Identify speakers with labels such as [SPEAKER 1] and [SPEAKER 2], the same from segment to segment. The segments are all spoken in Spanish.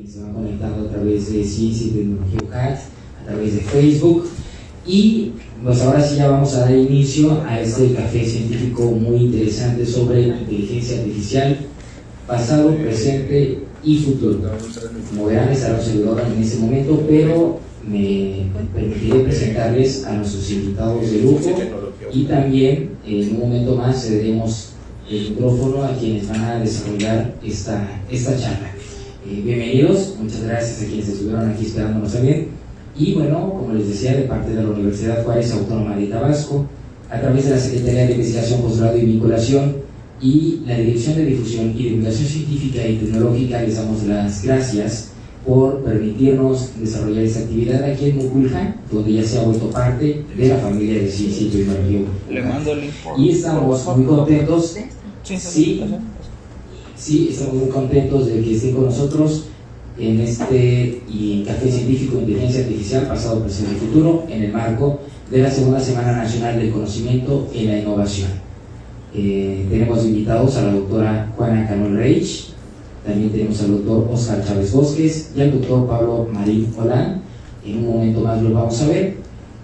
[SPEAKER 1] quienes se van conectando a través de Ciencia y Tecnología UCAT, a través de Facebook. Y pues ahora sí ya vamos a dar inicio a este café científico muy interesante sobre inteligencia artificial, pasado, presente y futuro. Como verán, estará un servidor en ese momento, pero me permitiré presentarles a nuestros invitados de lujo y también en un momento más cederemos el micrófono a quienes van a desarrollar esta charla. Bienvenidos, muchas gracias a quienes estuvieron aquí esperándonos también. Y bueno, como les decía, de parte de la Universidad Juárez Autónoma de Tabasco, a través de la Secretaría de Investigación, Posgrado y Vinculación y la Dirección de Difusión y Divulgación Científica y Tecnológica, les damos las gracias por permitirnos desarrollar esta actividad aquí en Muculja, donde ya se ha vuelto parte de la familia de Ciencia y Tecnología. Y estamos muy contentos, sí, estamos muy contentos de que estén con nosotros en este Café Científico de Inteligencia Artificial, pasado, presente y futuro, en el marco de la Segunda Semana Nacional del Conocimiento y la Innovación. Tenemos invitados a la doctora Juana Canol Reich, también tenemos al doctor Oscar Chávez Bosques y al doctor Pablo Marín Olán. En un momento más los vamos a ver.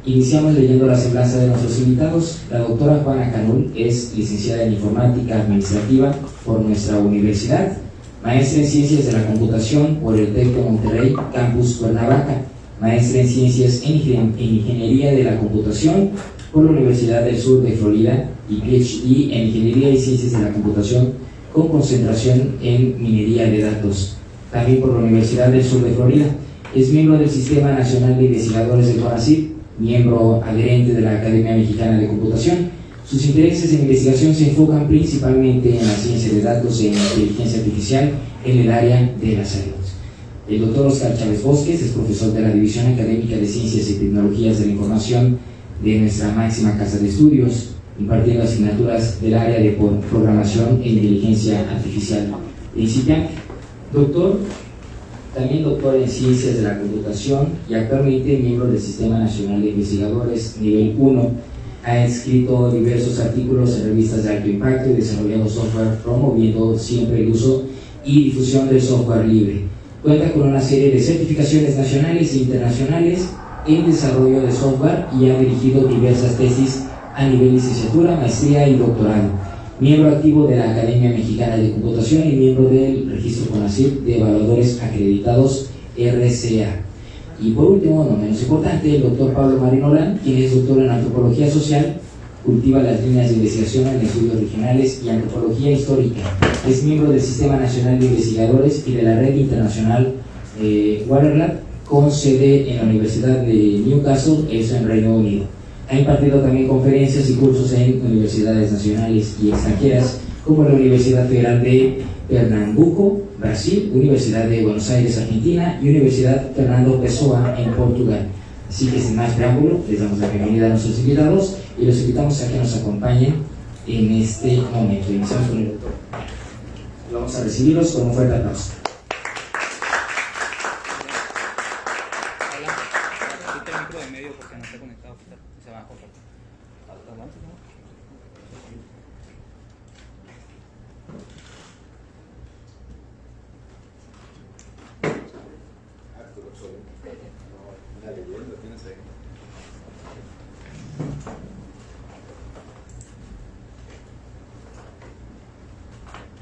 [SPEAKER 1] Iniciamos leyendo la semblanza de nuestros invitados. La doctora Juana Canol es licenciada en Informática Administrativa por nuestra universidad, maestra en Ciencias de la Computación por el TEC de Monterrey, Campus Cuernavaca, maestra en Ciencias en Ingeniería de la Computación por la Universidad del Sur de Florida y PhD en Ingeniería y Ciencias de la Computación con concentración en Minería de Datos, también por la Universidad del Sur de Florida. Es miembro del Sistema Nacional de Investigadores del CONACYT, miembro adherente de la Academia Mexicana de Computación. Sus intereses en investigación se enfocan principalmente en la ciencia de datos e inteligencia artificial en el área de la salud. El doctor Oscar Chávez Bosques es profesor de la División Académica de Ciencias y Tecnologías de la Información de nuestra máxima casa de estudios, impartiendo asignaturas del área de programación e inteligencia artificial principiante. También doctor en Ciencias de la Computación y actualmente miembro del Sistema Nacional de Investigadores Nivel 1. Ha escrito diversos artículos en revistas de alto impacto y desarrollado software promoviendo siempre el uso y difusión del software libre. Cuenta con una serie de certificaciones nacionales e internacionales en desarrollo de software y ha dirigido diversas tesis a nivel licenciatura, maestría y doctorado. Miembro activo de la Academia Mexicana de Computación y miembro del Registro CONACYT de Evaluadores Acreditados RCA. Y por último, no menos importante, el doctor Pablo Marín Olán, quien es doctor en Antropología Social, cultiva las líneas de investigación en estudios regionales y antropología histórica. Es miembro del Sistema Nacional de Investigadores y de la Red Internacional Waterlab, con sede en la Universidad de Newcastle, eso en Reino Unido. Ha impartido también conferencias y cursos en universidades nacionales y extranjeras, como la Universidad Federal de Pernambuco, Brasil, Universidad de Buenos Aires, Argentina, y Universidad Fernando Pessoa en Portugal. Así que sin más preámbulo, les damos la bienvenida a nuestros invitados y los invitamos a que nos acompañen en este momento. Iniciamos con el doctor. Vamos a recibirlos con un fuerte aplauso.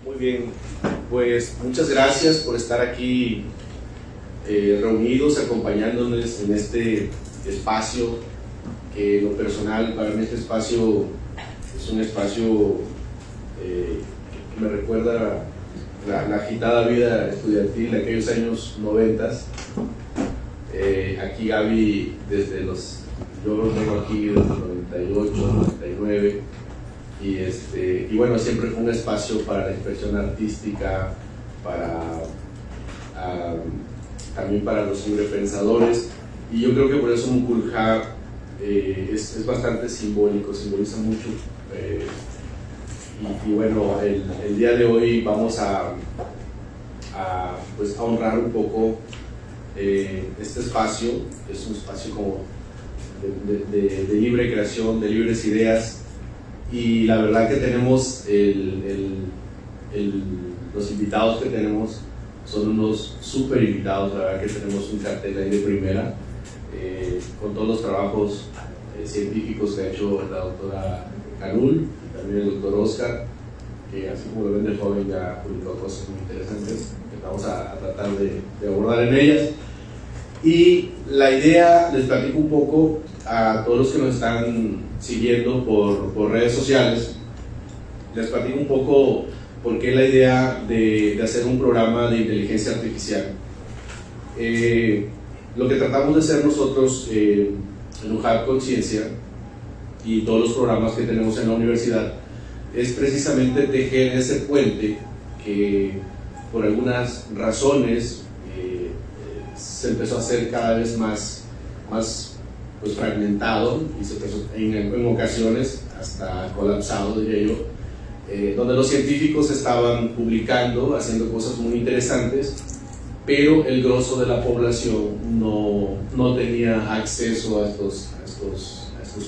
[SPEAKER 2] Muy bien, pues muchas gracias por estar aquí reunidos, acompañándonos en este espacio que en lo personal para mí este espacio es un espacio que me recuerda la agitada vida estudiantil de aquellos años 90. Aquí Gaby yo lo tengo aquí desde el 98, 99 y bueno, siempre fue un espacio para la expresión artística, también para los librepensadores, y yo creo que por eso Muculja es bastante simbólico, simboliza mucho. Y bueno, el día de hoy vamos a honrar un poco este espacio. Es un espacio como de libre creación, de libres ideas, y la verdad que tenemos los invitados que tenemos son unos súper invitados, la verdad que tenemos un cartel ahí de primera, con todos los trabajos científicos que ha hecho la doctora Canul y también el doctor Oscar, que así como lo ven de joven ya ha publicado cosas muy interesantes que vamos a tratar de abordar en ellas. Y la idea, les platico un poco a todos los que nos están siguiendo por redes sociales, les platico un poco por qué la idea de hacer un programa de inteligencia artificial. Lo que tratamos de hacer nosotros en UJAP Conciencia y todos los programas que tenemos en la universidad es precisamente tejer ese puente que por algunas razones se empezó a hacer cada vez más pues, fragmentado y se empezó en ocasiones hasta colapsado, diría yo, donde los científicos estaban publicando, haciendo cosas muy interesantes, pero el grosso de la población no tenía acceso a estos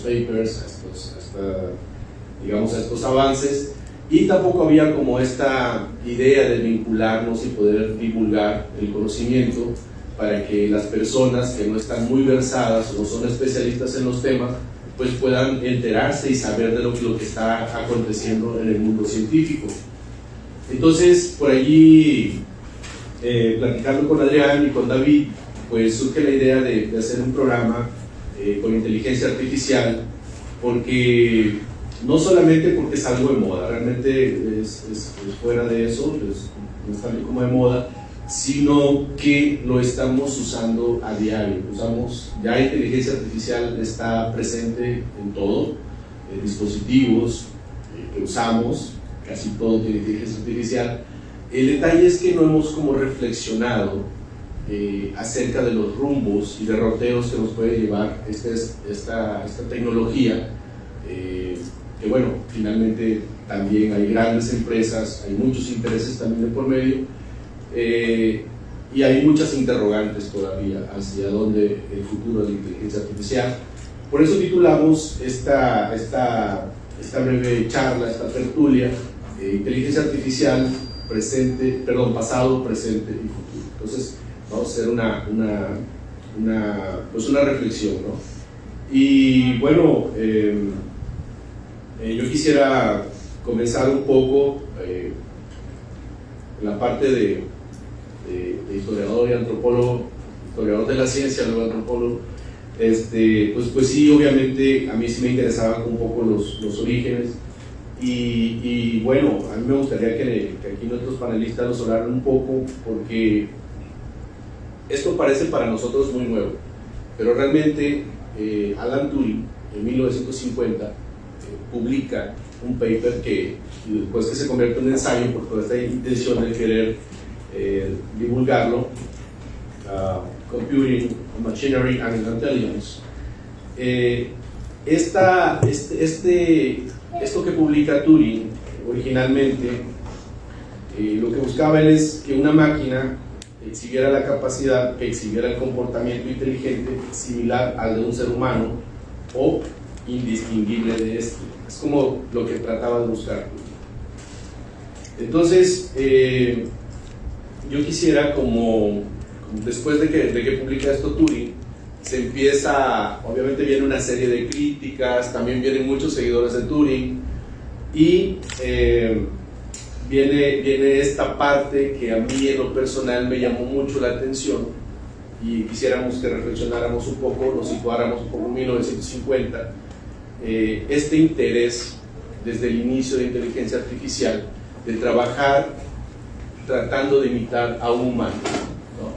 [SPEAKER 2] papers, a estos avances, y tampoco había como esta idea de vincularnos y poder divulgar el conocimiento para que las personas que no están muy versadas o no son especialistas en los temas pues puedan enterarse y saber de lo que está aconteciendo en el mundo científico. Entonces, por allí, platicando con Adrián y con David, pues surge la idea de hacer un programa con inteligencia artificial, porque no solamente porque es algo de moda, realmente es fuera de eso, no es tan como de moda, sino que lo estamos usando a diario. Ya inteligencia artificial está presente en todo, dispositivos que usamos, casi todo tiene inteligencia artificial. El detalle es que no hemos como reflexionado acerca de los rumbos y derroteros que nos puede llevar esta tecnología, que bueno, finalmente también hay grandes empresas, hay muchos intereses también de por medio, y hay muchas interrogantes todavía hacia dónde el futuro de la inteligencia artificial. Por eso titulamos esta breve charla, esta tertulia, inteligencia artificial pasado, presente y futuro. Entonces vamos a hacer una reflexión, ¿no? Y bueno, yo quisiera comenzar un poco en la parte de historiador y antropólogo, historiador de la ciencia, luego antropólogo. Pues sí, obviamente a mí sí me interesaban un poco los orígenes, y bueno, a mí me gustaría que aquí nuestros panelistas nos hablaran un poco, porque esto parece para nosotros muy nuevo, pero realmente Alan Turing en 1950 publica un paper que después que se convierte en un ensayo por toda esta intención de querer divulgarlo, Computing, Machinery and Intelligence. Esto que publica Turing originalmente, lo que buscaba él es que una máquina exhibiera la capacidad, que exhibiera el comportamiento inteligente similar al de un ser humano o indistinguible de este. Es como lo que trataba de buscar. Entonces, yo quisiera, como después de que publica esto Turing, se empieza, obviamente viene una serie de críticas, también vienen muchos seguidores de Turing, y viene esta parte que a mí en lo personal me llamó mucho la atención, y quisiéramos que reflexionáramos un poco, nos situáramos un poco en 1950, este interés desde el inicio de inteligencia artificial de trabajar tratando de imitar a un humano, ¿no?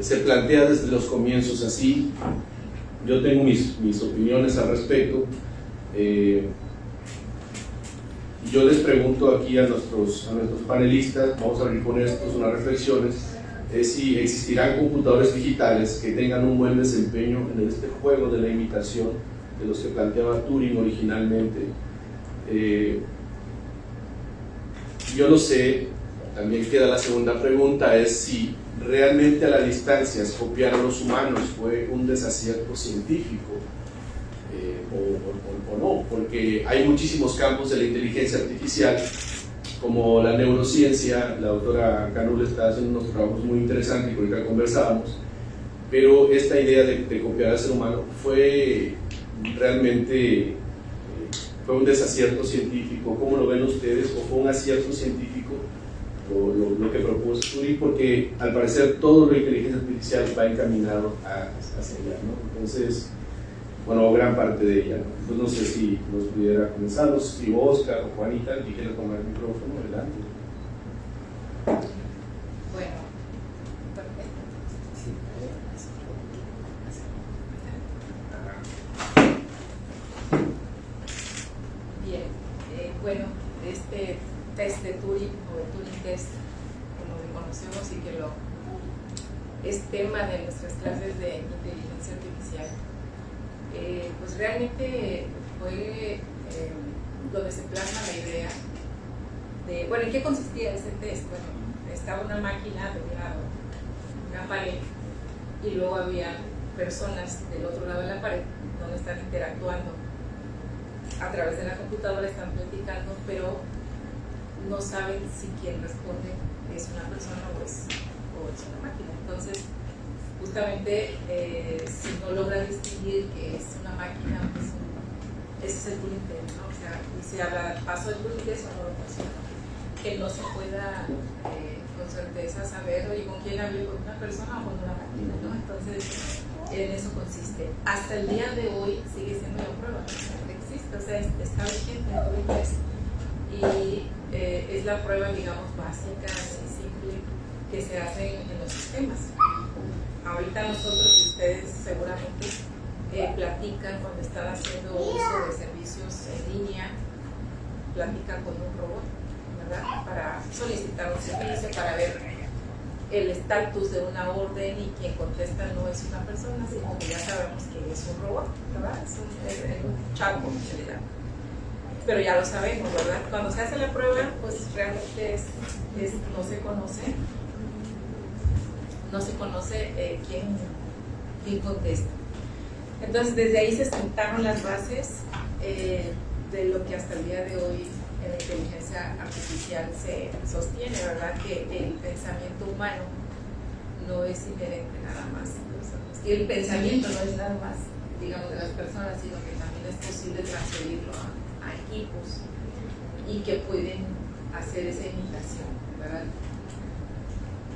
[SPEAKER 2] Se plantea desde los comienzos así. Yo tengo mis opiniones al respecto. Yo les pregunto aquí a nuestros panelistas, vamos a abrir con estos unas reflexiones, si existirán computadores digitales que tengan un buen desempeño en este juego de la imitación de los que planteaba Turing originalmente. Yo lo sé, también queda la segunda pregunta, es si realmente a la distancia copiar a los humanos fue un desacierto científico, o no, porque hay muchísimos campos de la inteligencia artificial como la neurociencia, la doctora Canula está haciendo unos trabajos muy interesantes que ahorita conversábamos, pero esta idea de copiar al ser humano fue realmente fue un desacierto científico. ¿Cómo lo ven ustedes? ¿O fue un acierto científico lo que propuso Turing? Porque al parecer todo lo de inteligencia artificial va encaminado hacia allá, ¿no? Entonces, bueno, gran parte de ella, ¿no? Pues no sé si nos pudiera comenzar, si Oscar o Juanita quieren tomar el micrófono, adelante.
[SPEAKER 3] Bueno, perfecto. Bien, bueno, este test de Turing o el Turing Test, como lo conocemos y que es tema de nuestras clases de inteligencia artificial, pues realmente fue donde se plasma la idea de, bueno, ¿en qué consistía ese test? Bueno, estaba una máquina de un lado, una pared, y luego había personas del otro lado de la pared donde están interactuando a través de la computadora, están platicando, pero no saben si quien responde es una persona o es una máquina. Entonces, justamente, si no logra distinguir que es una máquina, pues ese es el Turing Test, ¿no? O sea, y se habla, ¿pasó el Turing Test o no lo pasó? Que no se pueda con certeza saber, oye, con quién hablé, con una persona o con una máquina, ¿no? Entonces, en eso consiste. Hasta el día de hoy sigue siendo la prueba, existe, o sea, está vigente el Turing Test y es la prueba, digamos, básica, así simple, que se hace en los sistemas. Ahorita nosotros y ustedes seguramente platican cuando están haciendo uso de servicios en línea, platican con un robot, ¿verdad? Para solicitar un servicio, para ver el estatus de una orden, y quien contesta no es una persona, sino que ya sabemos que es un robot, ¿verdad? Es un chatbot en realidad. Pero ya lo sabemos, ¿verdad? Cuando se hace la prueba, pues realmente no se conoce quién contesta. Entonces, desde ahí se sentaron las bases de lo que hasta el día de hoy en la inteligencia artificial se sostiene, ¿verdad? Que el pensamiento humano no es inherente nada más de nosotros. Y el pensamiento no es nada más, digamos, de las personas, sino que también es posible transferirlo a equipos y que pueden hacer esa imitación, ¿verdad?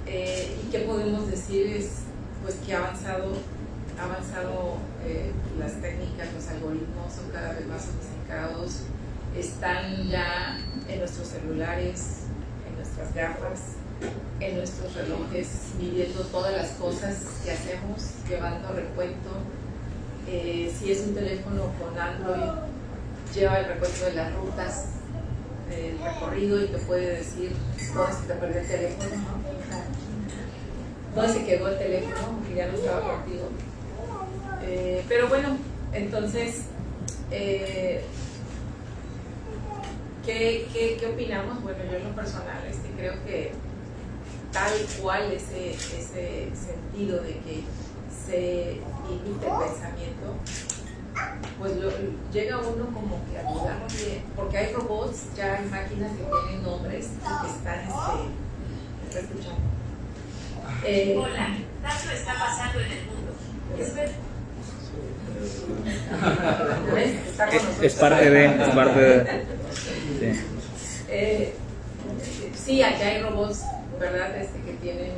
[SPEAKER 3] Y qué podemos decir es pues que ha avanzado las técnicas, los algoritmos son cada vez más sofisticados, están ya en nuestros celulares, en nuestras gafas, en nuestros relojes, midiendo todas las cosas que hacemos, llevando recuento. Si es un teléfono con Android, lleva el recuento de las rutas, el recorrido, y te puede decir dónde se te perdió el teléfono, ¿no? Dónde se quedó el teléfono, que ya no estaba contigo. Pero bueno, entonces, ¿qué opinamos? Bueno, yo en lo personal creo que tal cual ese sentido de que se imite el pensamiento, pues llega uno como que a dudarnos bien, porque hay robots, ya hay máquinas que tienen nombres y que están escuchando.
[SPEAKER 4] Hola, tanto está pasando en el mundo. Es verdad.
[SPEAKER 3] Es parte de
[SPEAKER 4] sí, aquí hay robots, ¿verdad? Que tienen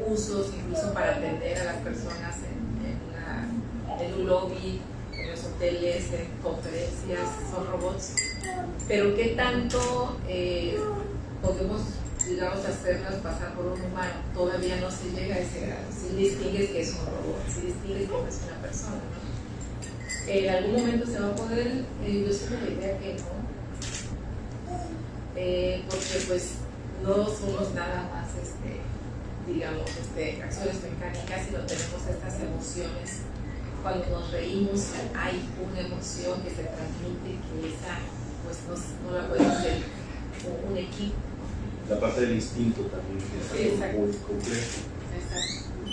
[SPEAKER 4] usos incluso para atender a las personas en un lobby, en los hoteles, en conferencias, son robots. Pero ¿qué tanto podemos, digamos, hacernos pasar por un humano? Todavía no se llega a ese grado. Si distingues que es un robot, si distingues que no es una persona, ¿no? En algún momento se va a poder, yo soy de la idea que no, porque pues no somos nada más, digamos, acciones mecánicas, sino tenemos estas emociones. Cuando nos reímos hay una emoción que se transmite, que esa pues no la puede hacer un equipo.
[SPEAKER 2] La parte del instinto también, que es algo muy complejo.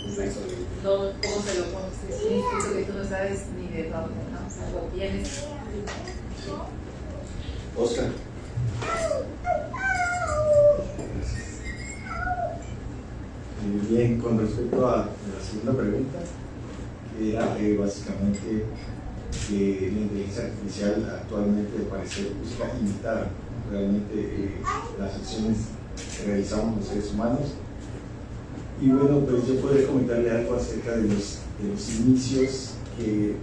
[SPEAKER 4] Exacto. No, ¿cómo se lo pones? Es un instinto que tú no sabes ni de dónde, ¿no? O sea, lo tienes.
[SPEAKER 2] Oscar.
[SPEAKER 5] Bien, con respecto a la segunda pregunta, que era básicamente que la inteligencia artificial actualmente parece busca imitar realmente las acciones que realizamos los seres humanos. Y bueno, pues yo podría comentarle algo acerca de los inicios que,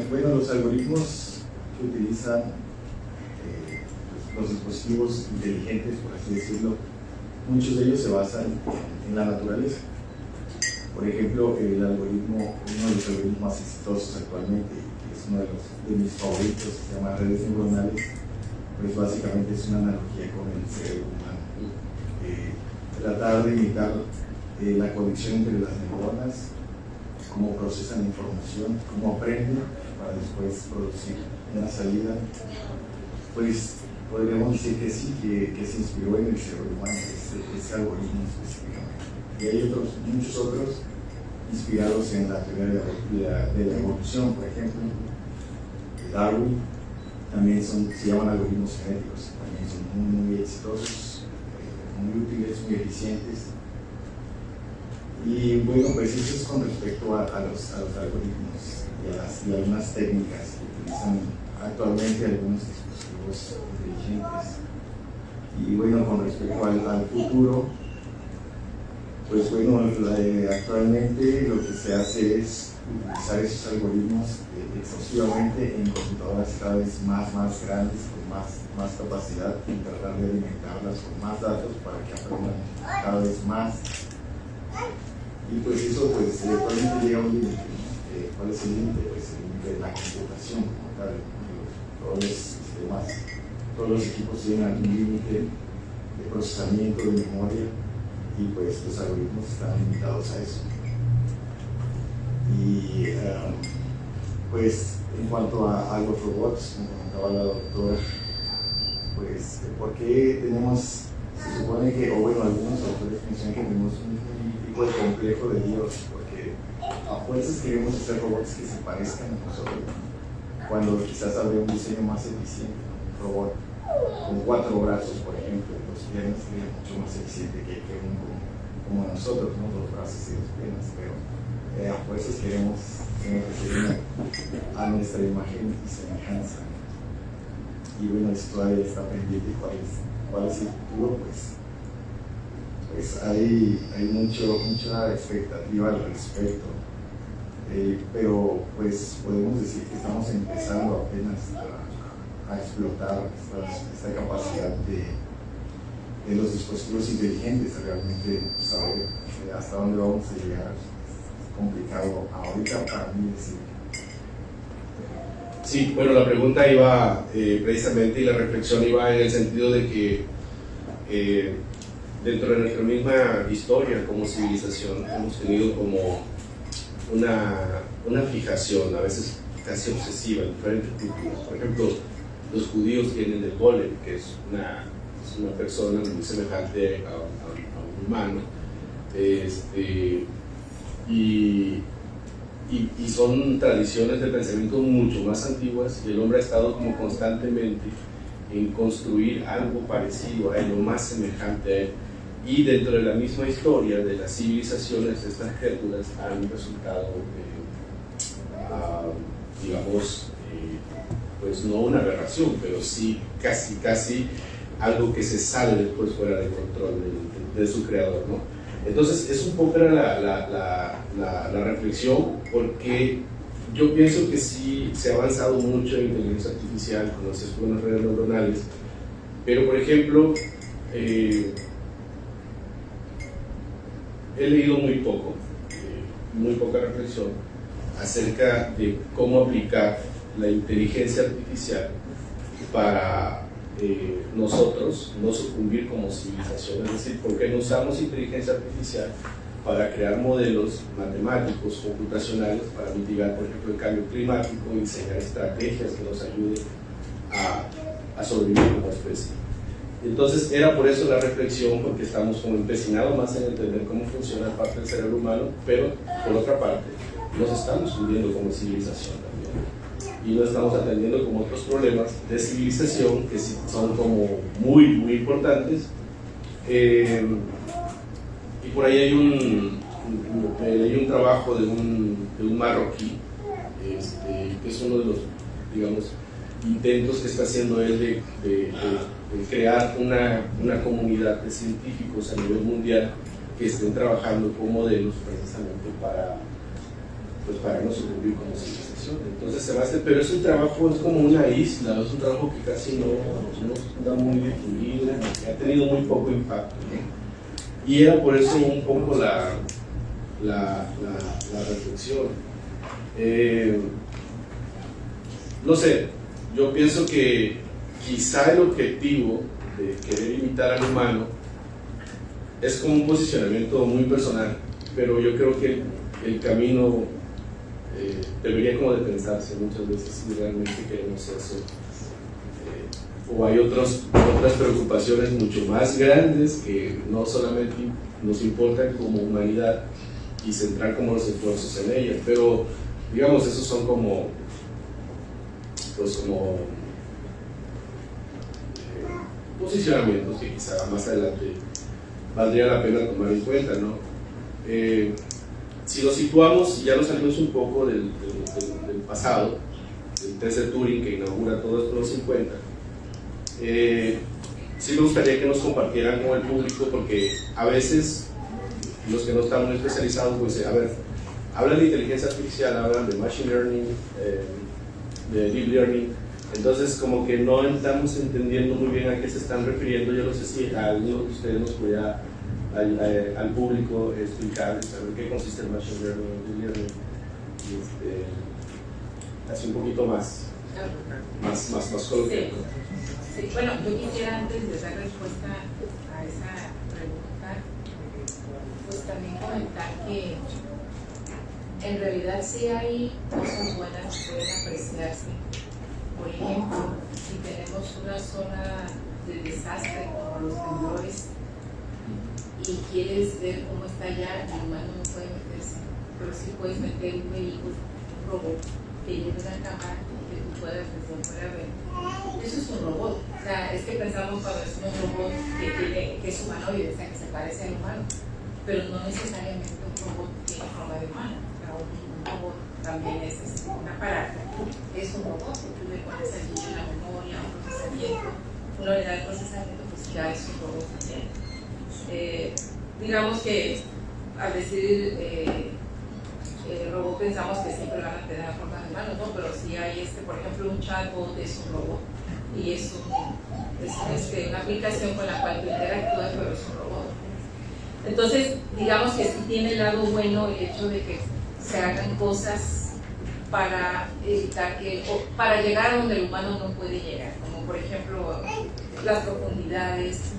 [SPEAKER 5] bueno, los algoritmos que utilizan los dispositivos inteligentes, por así decirlo, muchos de ellos se basan en la naturaleza. Por ejemplo, uno de los algoritmos más exitosos actualmente, que es uno de mis favoritos, se llama redes neuronales, pues básicamente es una analogía con el cerebro humano. Tratar de imitar la conexión entre las neuronas, cómo procesan información, cómo aprenden para después producir una salida, pues podríamos decir que sí, que se inspiró en el cerebro humano, ese algoritmo específicamente. Y hay muchos otros inspirados en la teoría de la evolución, por ejemplo, Darwin, también se llaman algoritmos genéticos, también son muy exitosos, muy útiles, muy eficientes. Y bueno, pues eso es con respecto a los algoritmos y a algunas técnicas que utilizan actualmente algunos dispositivos inteligentes. Y bueno, con respecto al futuro, pues bueno, actualmente lo que se hace es utilizar esos algoritmos exhaustivamente en computadoras cada vez más grandes, con más capacidad, y tratar de alimentarlas con más datos para que aprendan cada vez más. Y pues eso pues actualmente llega a un límite, ¿no? ¿Cuál es el límite? Pues el límite de la computación como tal. Todos los sistemas, todos los equipos tienen algún límite de procesamiento, de memoria, y pues los algoritmos están limitados a eso. Y pues en cuanto a los robots, como comentaba la doctora, pues ¿por qué tenemos, se supone que, o bueno, algunos autores mencionan que tenemos un tipo de complejo de Dios, porque a fuerzas queremos hacer robots que se parezcan a nosotros, cuando quizás habría un diseño más eficiente, un robot con 4 brazos, por ejemplo, 2 piernas sería mucho más eficiente que uno como nosotros, ¿no? 2 brazos y 2 piernas, pero a fuerzas queremos hacer a nuestra imagen y semejanza. Y bueno, eso todavía está pendiente. ¿Cuál es el futuro? Pues hay mucha expectativa al respecto, pero pues podemos decir que estamos empezando apenas a explotar esta capacidad de los dispositivos inteligentes. Realmente saber hasta dónde vamos a llegar es complicado ahorita para mí decir.
[SPEAKER 2] Sí, bueno, la pregunta iba precisamente, y la reflexión iba en el sentido de que dentro de nuestra misma historia como civilización hemos tenido como una fijación, a veces casi obsesiva, en diferentes culturas. Por ejemplo, los judíos tienen el golem, que es una persona muy semejante a un humano, y son tradiciones de pensamiento mucho más antiguas, y el hombre ha estado como constantemente en construir algo parecido a él, lo más semejante a él. Y dentro de la misma historia de las civilizaciones, estas criaturas han resultado, digamos, pues no una aberración, pero sí casi algo que se sale después fuera de control de su creador, ¿no? Entonces, es un poco la reflexión, porque yo pienso que sí se ha avanzado mucho en inteligencia artificial con las buenas redes neuronales, pero por ejemplo, he leído muy poca reflexión acerca de cómo aplicar la inteligencia artificial para nosotros no sucumbir como civilización. Es decir, ¿por qué no usamos inteligencia artificial para crear modelos matemáticos, computacionales, para mitigar, por ejemplo, el cambio climático y diseñar estrategias que nos ayuden a sobrevivir como especie? Entonces era por eso la reflexión, porque estamos como empecinados más en entender cómo funciona parte del cerebro humano, pero por otra parte nos estamos hundiendo como civilización también. y no estamos atendiendo como otros problemas de civilización que sí son como muy importantes. Y por ahí hay un trabajo de un marroquí, que es uno de los, digamos, intentos que está haciendo él de crear una comunidad de científicos a nivel mundial que estén trabajando con modelos precisamente para no sucumbir como civilización. Entonces se va a hacer, pero es un trabajo, es como una isla, es un trabajo que casi no está muy definido, que ha tenido muy poco impacto, ¿no? Y era por eso un poco la reflexión. No sé, yo pienso que quizá el objetivo de querer imitar al humano es como un posicionamiento muy personal, pero yo creo que el camino debería como de pensarse muchas veces si realmente queremos eso, o hay otras preocupaciones mucho más grandes que no solamente nos importan como humanidad y centrar como los esfuerzos en ellas, pero digamos esos son como posicionamientos que quizá más adelante valdría la pena tomar en cuenta, ¿no? Si lo situamos, ya nos salimos un poco del pasado, del test de Turing que inaugura todo esto en los 50, sí me gustaría que nos compartieran con el público, porque a veces los que no están muy especializados, pues, hablan de inteligencia artificial, hablan de machine learning, de deep learning, entonces como que no estamos entendiendo muy bien a qué se están refiriendo. Yo no sé si alguno de ustedes nos pudiera al público explicar, saber qué consiste el machine learning, el deep learning, así un poquito más coloquial.
[SPEAKER 4] Sí, bueno, yo quisiera antes de dar respuesta a esa pregunta, pues también comentar que en realidad sí hay cosas buenas que pueden apreciarse. Por ejemplo, si tenemos una zona de desastre como los temblores y quieres ver cómo está allá, el humano no puede meterse, pero sí puedes meter un vehículo, un robot que lleve una cámara que tú puedas desde afuera ver. Eso es un robot. O sea, es que pensamos cuando es un robot que es humanoide, o sea, que se parece al humano, pero no necesariamente un robot que tiene forma de humano. Un robot también es un aparato, es un robot, tú le pones allí la memoria, un procesamiento, una unidad de procesamiento, pues ya es un robot también. Digamos que al decir robot pensamos que siempre van a tener la forma de humano, ¿no? Pero si hay por ejemplo, un chatbot es un robot y es una aplicación con la cual tú interactúas, pero es un robot. Entonces, digamos que sí tiene el lado bueno el hecho de que se hagan cosas para evitar para llegar a donde el humano no puede llegar, como por ejemplo las profundidades,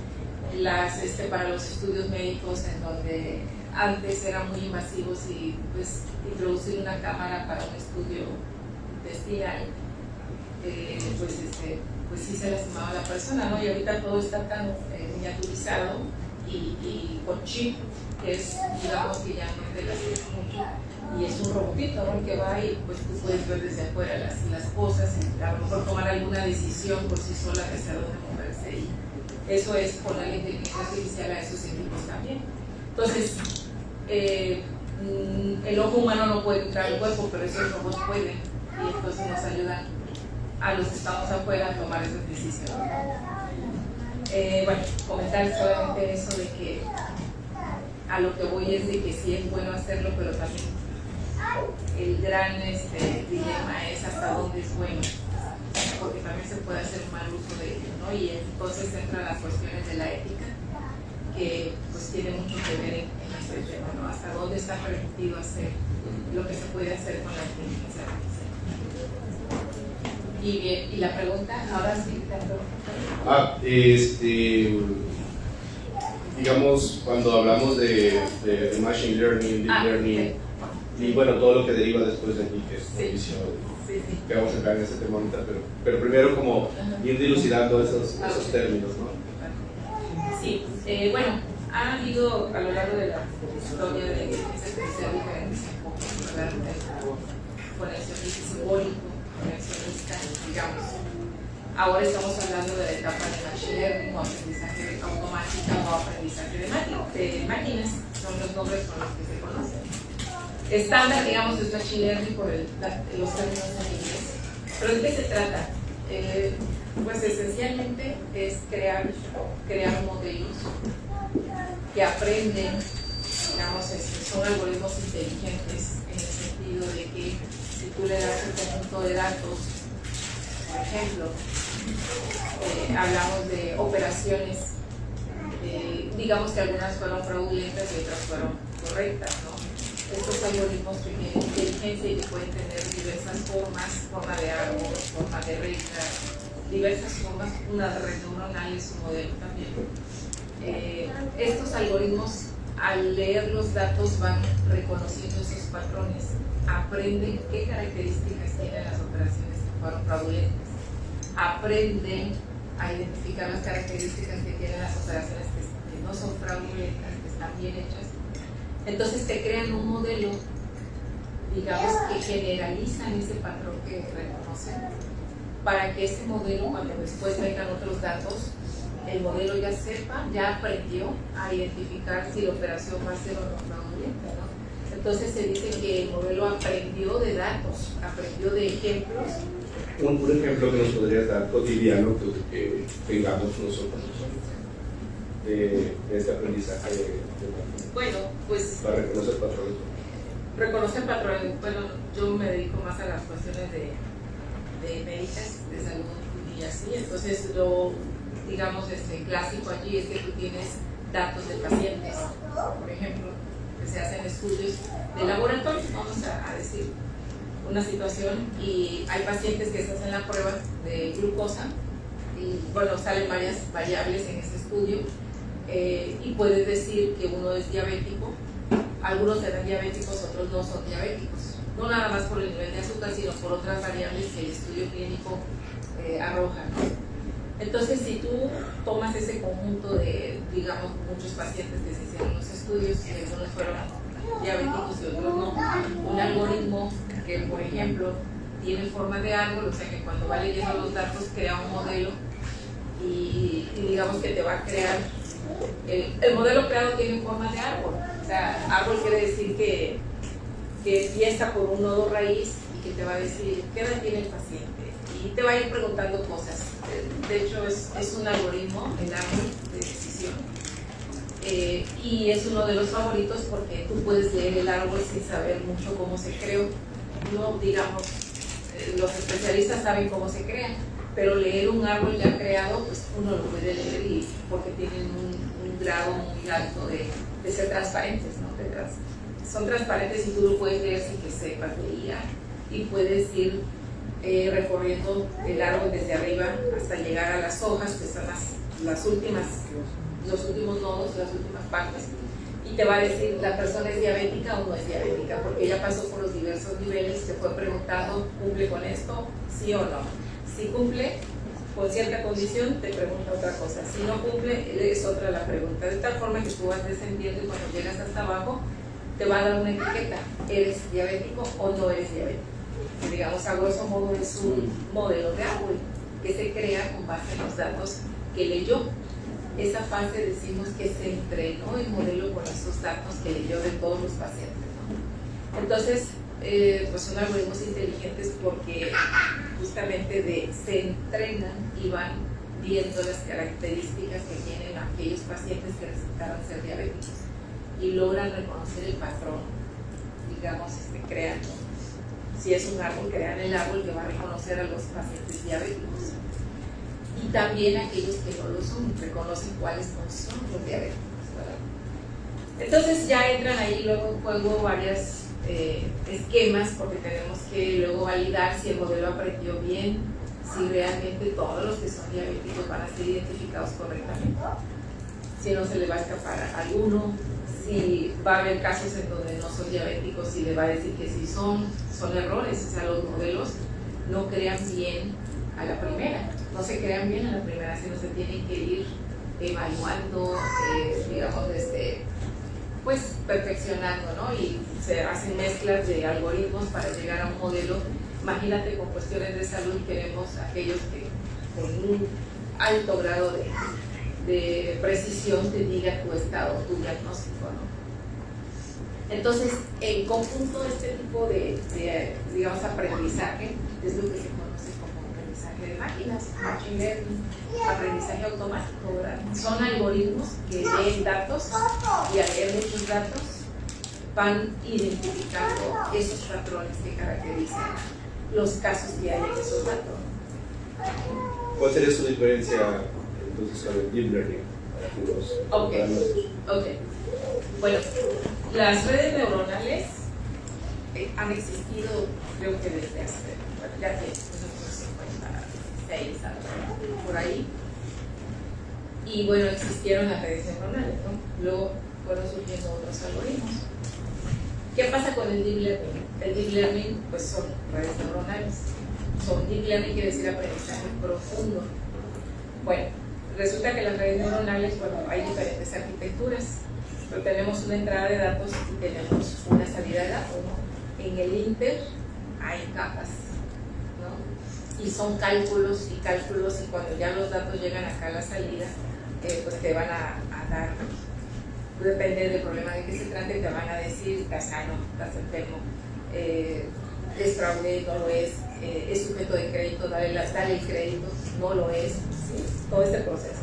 [SPEAKER 4] para los estudios médicos, en donde antes eran muy invasivos y pues introducir una cámara para un estudio intestinal, pues sí se lastimaba a la persona, ¿no? Y ahorita todo está tan miniaturizado y con chip, que es, digamos, que ya no te lastima mucho, y es un robotito, ¿no? El que va y pues tú puedes ver desde afuera las cosas y a lo mejor tomar alguna decisión por sí sola de hacia dónde moverse, y eso es ponerle inteligencia artificial a esos equipos también. Entonces, el ojo humano no puede entrar al cuerpo, pero esos robots pueden, y entonces nos ayudan a los que estamos afuera a tomar esas decisiones. Bueno, comentar solamente eso de que a lo que voy es de que sí es bueno hacerlo, pero también el gran dilema es hasta dónde es bueno, porque también se puede hacer un mal uso de ello, ¿no? Y entonces entran las cuestiones de la ética, que pues tiene mucho que ver en este tema, ¿no? Hasta dónde está permitido hacer lo que se puede hacer con la inteligencia artificial. Y bien, y la pregunta, ahora sí, la pregunta.
[SPEAKER 2] Digamos, cuando hablamos de machine learning, deep learning,
[SPEAKER 4] okay.
[SPEAKER 2] Y bueno, todo lo que deriva después de aquí, que es visión,
[SPEAKER 4] sí.
[SPEAKER 2] que vamos a entrar en ese tema ahorita, pero primero como ir dilucidando esos términos, ¿no?
[SPEAKER 4] Sí, bueno, ha habido a lo largo de la historia de inteligencia artificial diferentes enfoques, ¿verdad? Conexión simbólico, conexionista, digamos. Ahora estamos hablando de la etapa de machine learning o aprendizaje automático o aprendizaje de máquinas, son los nombres con los que se conocen. Estándar, digamos, es machine learning por los términos en inglés. ¿Pero de qué se trata? Pues esencialmente es crear modelos que aprenden, digamos, son algoritmos inteligentes en el sentido de que si tú le das un conjunto de datos, por ejemplo, hablamos de operaciones, digamos que algunas fueron fraudulentas y otras fueron correctas, ¿no? Estos algoritmos que tienen inteligencia y que pueden tener diversas formas, forma de árbol, forma de recta, diversas formas, una red neuronal es un modelo también. Estos algoritmos, al leer los datos, van reconociendo esos patrones, aprenden qué características tienen las operaciones que fueron fraudulentas, aprenden a identificar las características que tienen las operaciones que no son fraudulentas, que están bien hechas. Entonces te crean un modelo, digamos, que generalizan ese patrón que reconocen, para que ese modelo, cuando después vengan otros datos, el modelo ya sepa, ya aprendió a identificar si la operación va a ser o no fraudulenta, ¿no? Entonces se dice que el modelo aprendió de datos, aprendió de ejemplos.
[SPEAKER 2] Un ejemplo que nos podrías dar cotidiano que tengamos nosotros de este aprendizaje de
[SPEAKER 4] bueno, pues
[SPEAKER 2] para reconocer patrones.
[SPEAKER 4] Reconocer patrones, bueno, yo me dedico más a las cuestiones de médicas, de salud y así, entonces lo, digamos, clásico allí es que tú tienes datos de pacientes, por ejemplo, que se hacen estudios de laboratorio, vamos a decir una situación, y hay pacientes que se hacen la prueba de glucosa y bueno, salen varias variables en ese estudio, y puedes decir que uno es diabético, algunos serán diabéticos, otros no son diabéticos, no nada más por el nivel de azúcar, sino por otras variables que el estudio clínico arroja, ¿no? Entonces, si tú tomas ese conjunto de, digamos, muchos pacientes que se hicieron los estudios y algunos fueron diabéticos y otros no, un algoritmo que, por ejemplo, tiene forma de árbol, o sea que cuando va leyendo los datos crea un modelo y digamos que te va a crear, el modelo creado tiene forma de árbol, o sea, árbol quiere decir que empieza por un nodo raíz y que te va a decir qué edad tiene el paciente y te va a ir preguntando cosas. De hecho es un algoritmo, el árbol de decisión, y es uno de los favoritos porque tú puedes leer el árbol sin saber mucho cómo se creó. No, digamos, los especialistas saben cómo se crea, pero leer un árbol ya creado, pues uno lo puede leer y porque tienen un grado muy alto de ser transparentes, ¿no? Son transparentes y tú lo puedes leer sin que sepas de IA y puedes ir recorriendo el árbol desde arriba hasta llegar a las hojas, que son los últimos nodos, las últimas partes, y te va a decir la persona es diabética o no es diabética, porque ella pasó por los diversos niveles, te fue preguntando, ¿cumple con esto? ¿Sí o no? Si cumple con cierta condición, te pregunta otra cosa. Si no cumple, es otra la pregunta. De tal forma que tú vas descendiendo y cuando llegas hasta abajo, te va a dar una etiqueta. ¿Eres diabético o no eres diabético? Que digamos, a grosso modo es un modelo de árbol que se crea con base en los datos que leyó. Esa fase decimos que se entrenó el modelo con esos datos que leyó de todos los pacientes, ¿no? Entonces, pues son algoritmos inteligentes porque justamente se entrenan y van viendo las características que tienen aquellos pacientes que resultaron ser diabéticos y logran reconocer el patrón, digamos, crean, si es un árbol, crean el árbol que va a reconocer a los pacientes diabéticos y también aquellos que no lo son, reconocen cuáles no son los diabéticos, ¿verdad? Entonces ya entran ahí luego en juego varias esquemas porque tenemos que luego validar si el modelo aprendió bien, si realmente todos los que son diabéticos van a ser identificados correctamente, si no se le va a escapar a alguno, si va a haber casos en donde no son diabéticos y le va a decir que sí son errores, o sea, los modelos no crean bien a la primera, no se crean bien a la primera, sino se tienen que ir evaluando, digamos, pues perfeccionando, ¿no? Y se hacen mezclas de algoritmos para llegar a un modelo. Imagínate, con cuestiones de salud queremos aquellos que con un alto grado de precisión te diga tu estado, tu diagnóstico, ¿no? Entonces, en conjunto, este tipo de digamos, aprendizaje es lo que se conoce como aprendizaje de máquinas, machine learning, aprendizaje automático, ¿verdad? Son algoritmos que leen datos y al leer muchos datos van identificando esos patrones que caracterizan los casos que hay en esos datos.
[SPEAKER 2] ¿Cuál sería su diferencia entonces con el deep learning para que los
[SPEAKER 4] Ok. Bueno, las redes neuronales han existido, creo que desde hace, bueno, ya que unos 56 años, por ahí. Y bueno, existieron las redes neuronales, ¿no? Luego fueron surgiendo otros algoritmos. ¿Qué pasa con el deep learning? El deep learning, pues son redes neuronales. Deep learning quiere decir aprendizaje profundo. Bueno, resulta que las redes neuronales, bueno, hay diferentes arquitecturas, pero tenemos una entrada de datos y tenemos una salida de datos, ¿no? En el inter hay capas, ¿no? Y son cálculos y cálculos, y cuando ya los datos llegan acá a la salida, pues te van a dar, depende del problema de que se trate, te van a decir, estás sano, estás enfermo, es fraude, no lo es sujeto de crédito, dale el crédito, no lo es, ¿sí? Todo este proceso,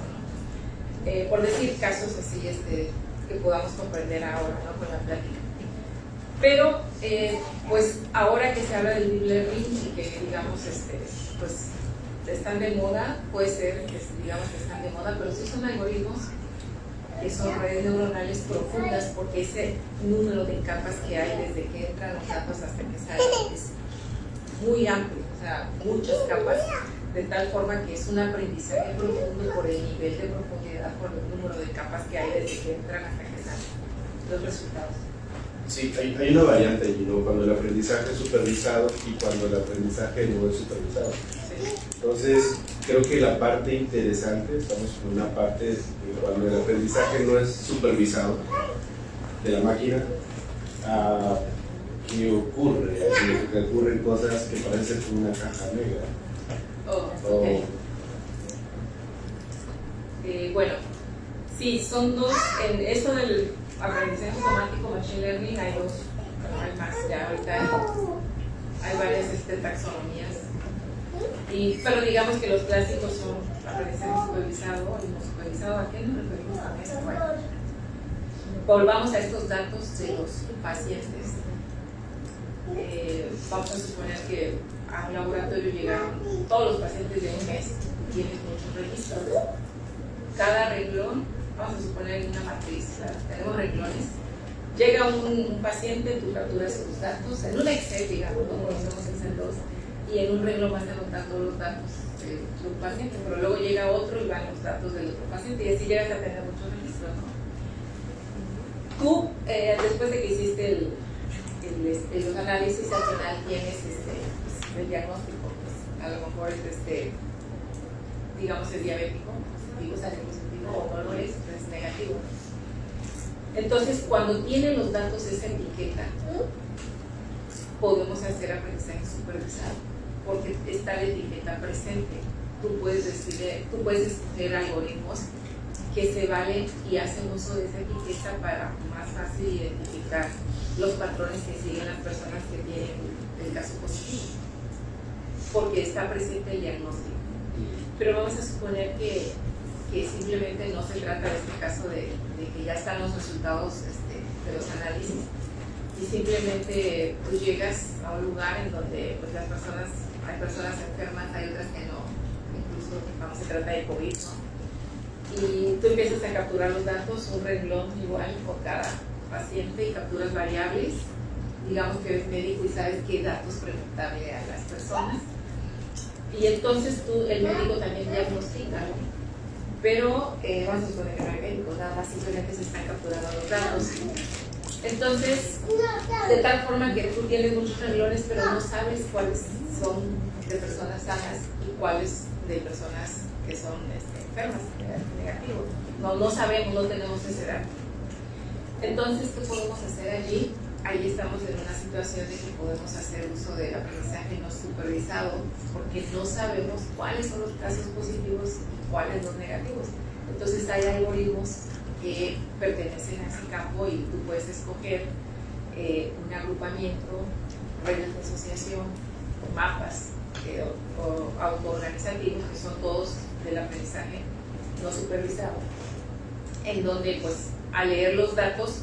[SPEAKER 4] ¿no? Por decir casos así que podamos comprender ahora, ¿no? Con la plática. Pero, pues ahora que se habla del deep learning y que digamos, pues están de moda, puede ser que digamos que están de moda, pero sí son algoritmos que son redes neuronales profundas, porque ese número de capas que hay desde que entran los datos hasta que salen es muy amplio, o sea, muchas capas, de tal forma que es un aprendizaje profundo por el nivel de profundidad, por el número de capas que hay desde que entran hasta que salen los resultados.
[SPEAKER 2] Sí, hay una variante allí, ¿no? Cuando el aprendizaje es supervisado y cuando el aprendizaje no es supervisado.
[SPEAKER 4] Sí.
[SPEAKER 2] Entonces, creo que la parte interesante, estamos en una parte de cuando el aprendizaje no es supervisado de la máquina, ¿qué ocurre? Que ocurren cosas que parecen como una caja negra.
[SPEAKER 4] Okay. Bueno, sí, son dos. En esto del aprendizaje automático, machine learning, hay dos, hay más, ya ahorita hay varias taxonomías. Pero digamos que los clásicos son aprendizaje supervisado y no supervisado. ¿A qué nos referimos con esto? Bueno, volvamos a estos datos de los pacientes. Vamos a suponer que a un laboratorio llegaron todos los pacientes de un mes y tienen muchos registros. Cada renglón, vamos a suponer una matriz, tenemos renglones. Llega un paciente, tú capturas sus datos en un Excel, digamos, como conocemos Excel 2, y en un renglón vas anotando los datos de tu paciente, pero luego llega otro y van los datos del otro paciente, y así llegas a tener muchos registros, ¿no? Tú, después de que hiciste los análisis, al final tienes el diagnóstico, pues, a lo mejor digamos es diabético, positivo, sale positivo, o no lo es negativo. Entonces, cuando tienen los datos esa etiqueta, podemos hacer aprendizaje supervisado, porque está la etiqueta presente. Tú puedes escoger algoritmos que se valen y hacen uso de esa etiqueta para más fácil identificar los patrones que siguen las personas que tienen el caso positivo, porque está presente el diagnóstico. Pero vamos a suponer que simplemente no se trata de este caso de que ya están los resultados de los análisis, y simplemente tú llegas a un lugar en donde pues, hay personas enfermas, hay otras que no, incluso cuando se trata de COVID, ¿no? Y tú empiezas a capturar los datos, un renglón igual por cada paciente, y capturas variables, digamos que eres médico y sabes qué datos preguntarle a las personas, y entonces el médico también diagnostica, ¿no? Pero vamos a suponer que no hay médicos, nada más simplemente se están capturando los datos. Entonces, de tal forma que tú tienes muchos renglones, pero no sabes cuáles son de personas sanas y cuáles de personas que son enfermas, negativos. No sabemos, no tenemos ese dato. Entonces, ¿qué podemos hacer allí? Ahí estamos en una situación de que podemos hacer uso del aprendizaje no supervisado porque no sabemos cuáles son los casos positivos y cuáles los negativos. Entonces hay algoritmos que pertenecen a ese campo y tú puedes escoger un agrupamiento, reglas de asociación, mapas o autoorganizativos que son todos del aprendizaje no supervisado, en donde pues al leer los datos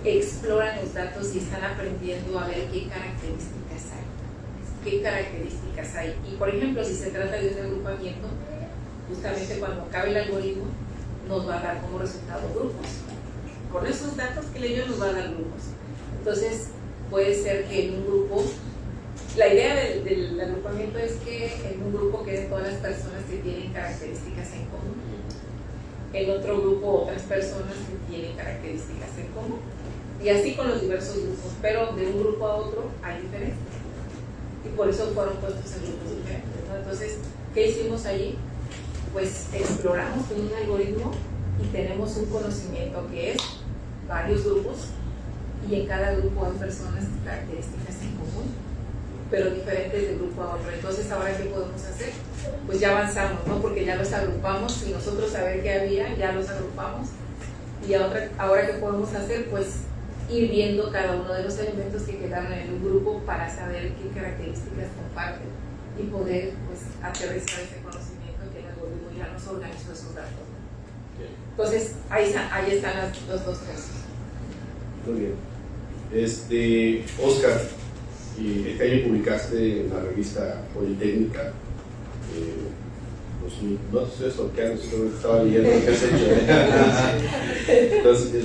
[SPEAKER 4] exploran los datos y están aprendiendo a ver qué características hay. Y por ejemplo, si se trata de un agrupamiento, justamente cuando acabe el algoritmo nos va a dar como resultado grupos. Con esos datos que leyó nos va a dar grupos. Entonces puede ser que en un grupo, la idea del agrupamiento es que en un grupo queden todas las personas que tienen características en común, en otro grupo otras personas que tienen características en común, y así con los diversos grupos, pero de un grupo a otro hay diferencias y por eso fueron puestos en grupos diferentes, ¿no? Entonces, ¿qué hicimos allí? Pues exploramos con un algoritmo y tenemos un conocimiento que es varios grupos y en cada grupo hay personas con características en común, pero diferentes de grupo a otro. Entonces, ¿ahora qué podemos hacer? Pues ya avanzamos, ¿no? Porque ya los agrupamos y nosotros saber qué había, ya los agrupamos. Y ahora qué podemos hacer? Pues ir viendo cada uno de los elementos que quedaron en un grupo para saber qué características comparten y poder pues aterrizar ese conocimiento que el algoritmo ya nos organizó esos datos. Entonces, ahí están los dos casos.
[SPEAKER 2] Muy bien. Oscar, este año publicaste en la revista Politécnica, no te estoy stalkeando, simplemente estaba leyendo lo que has hecho. Entonces,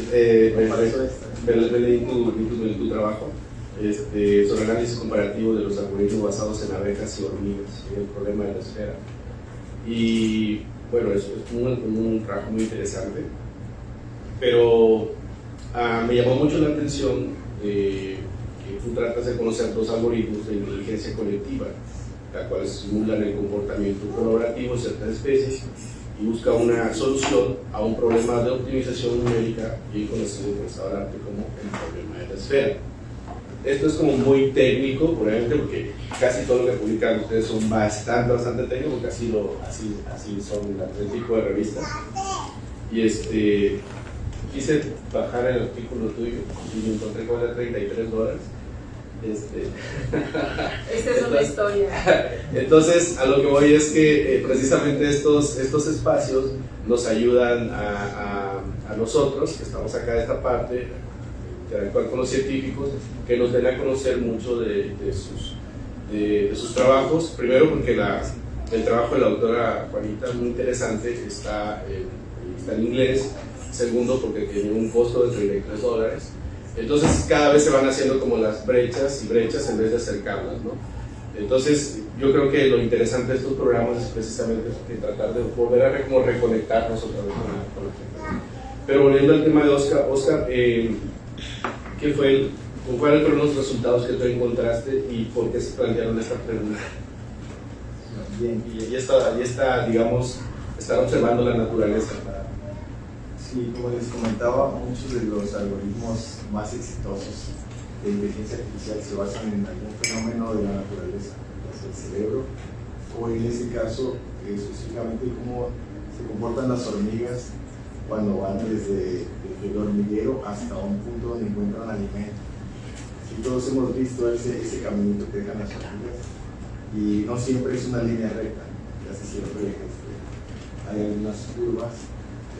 [SPEAKER 2] me leí tu trabajo sobre análisis comparativo de los algoritmos basados en abejas y hormigas y el problema de la esfera. Y bueno, es un trabajo muy interesante, pero me llamó mucho la atención que tú tratas de conocer dos algoritmos de inteligencia colectiva, la cual simulan el comportamiento colaborativo de ciertas especies y busca una solución a un problema de optimización numérica bien conocido en el restaurante como el problema de la esfera. Esto es como muy técnico, probablemente porque casi todo lo que publican ustedes son bastante técnicos, porque así son el tipo de revistas. Y quise bajar el artículo tuyo y me encontré con el $33.
[SPEAKER 4] Esta es una historia.
[SPEAKER 2] Entonces, a lo que voy es que precisamente estos espacios nos ayudan a nosotros, que estamos acá de esta parte, interactuar con los científicos, que nos den a conocer mucho de sus trabajos. Primero porque el trabajo de la doctora Juanita es muy interesante, está en inglés. Segundo porque tiene un costo de $33. Entonces cada vez se van haciendo como las brechas en vez de acercarlas, ¿no? Entonces yo creo que lo interesante de estos programas es precisamente tratar de volver a reconectarnos otra vez con la gente. Pero volviendo al tema de Oscar, ¿cuáles fueron los resultados que tú encontraste y por qué se plantearon esta pregunta?
[SPEAKER 5] Bien.
[SPEAKER 2] Y ahí está, digamos, estar observando la naturaleza.
[SPEAKER 5] Sí, como les comentaba, muchos de los algoritmos más exitosos de inteligencia artificial se basan en algún fenómeno de la naturaleza, ya sea el cerebro, o en ese caso, específicamente cómo se comportan las hormigas cuando van desde el hormiguero hasta un punto donde encuentran alimento. Y todos hemos visto ese caminito que dejan las hormigas, y no siempre es una línea recta, casi siempre hay algunas curvas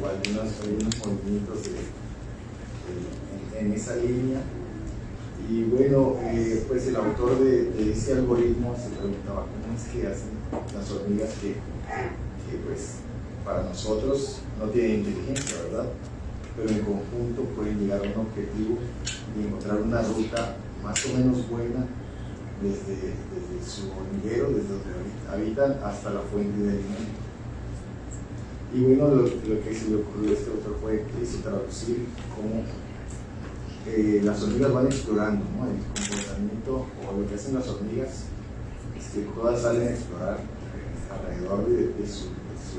[SPEAKER 5] o algunos movimientos en esa línea. Y bueno, pues el autor de ese algoritmo se preguntaba cómo es que hacen las hormigas que pues para nosotros no tienen inteligencia, ¿verdad? Pero en conjunto pueden llegar a un objetivo y encontrar una ruta más o menos buena desde su hormiguero, desde donde habitan, hasta la fuente de alimento. Y bueno, lo que se le ocurrió a este autor fue que hizo traducir cómo las hormigas van explorando, ¿no? El comportamiento o lo que hacen las hormigas es que todas salen a explorar alrededor de su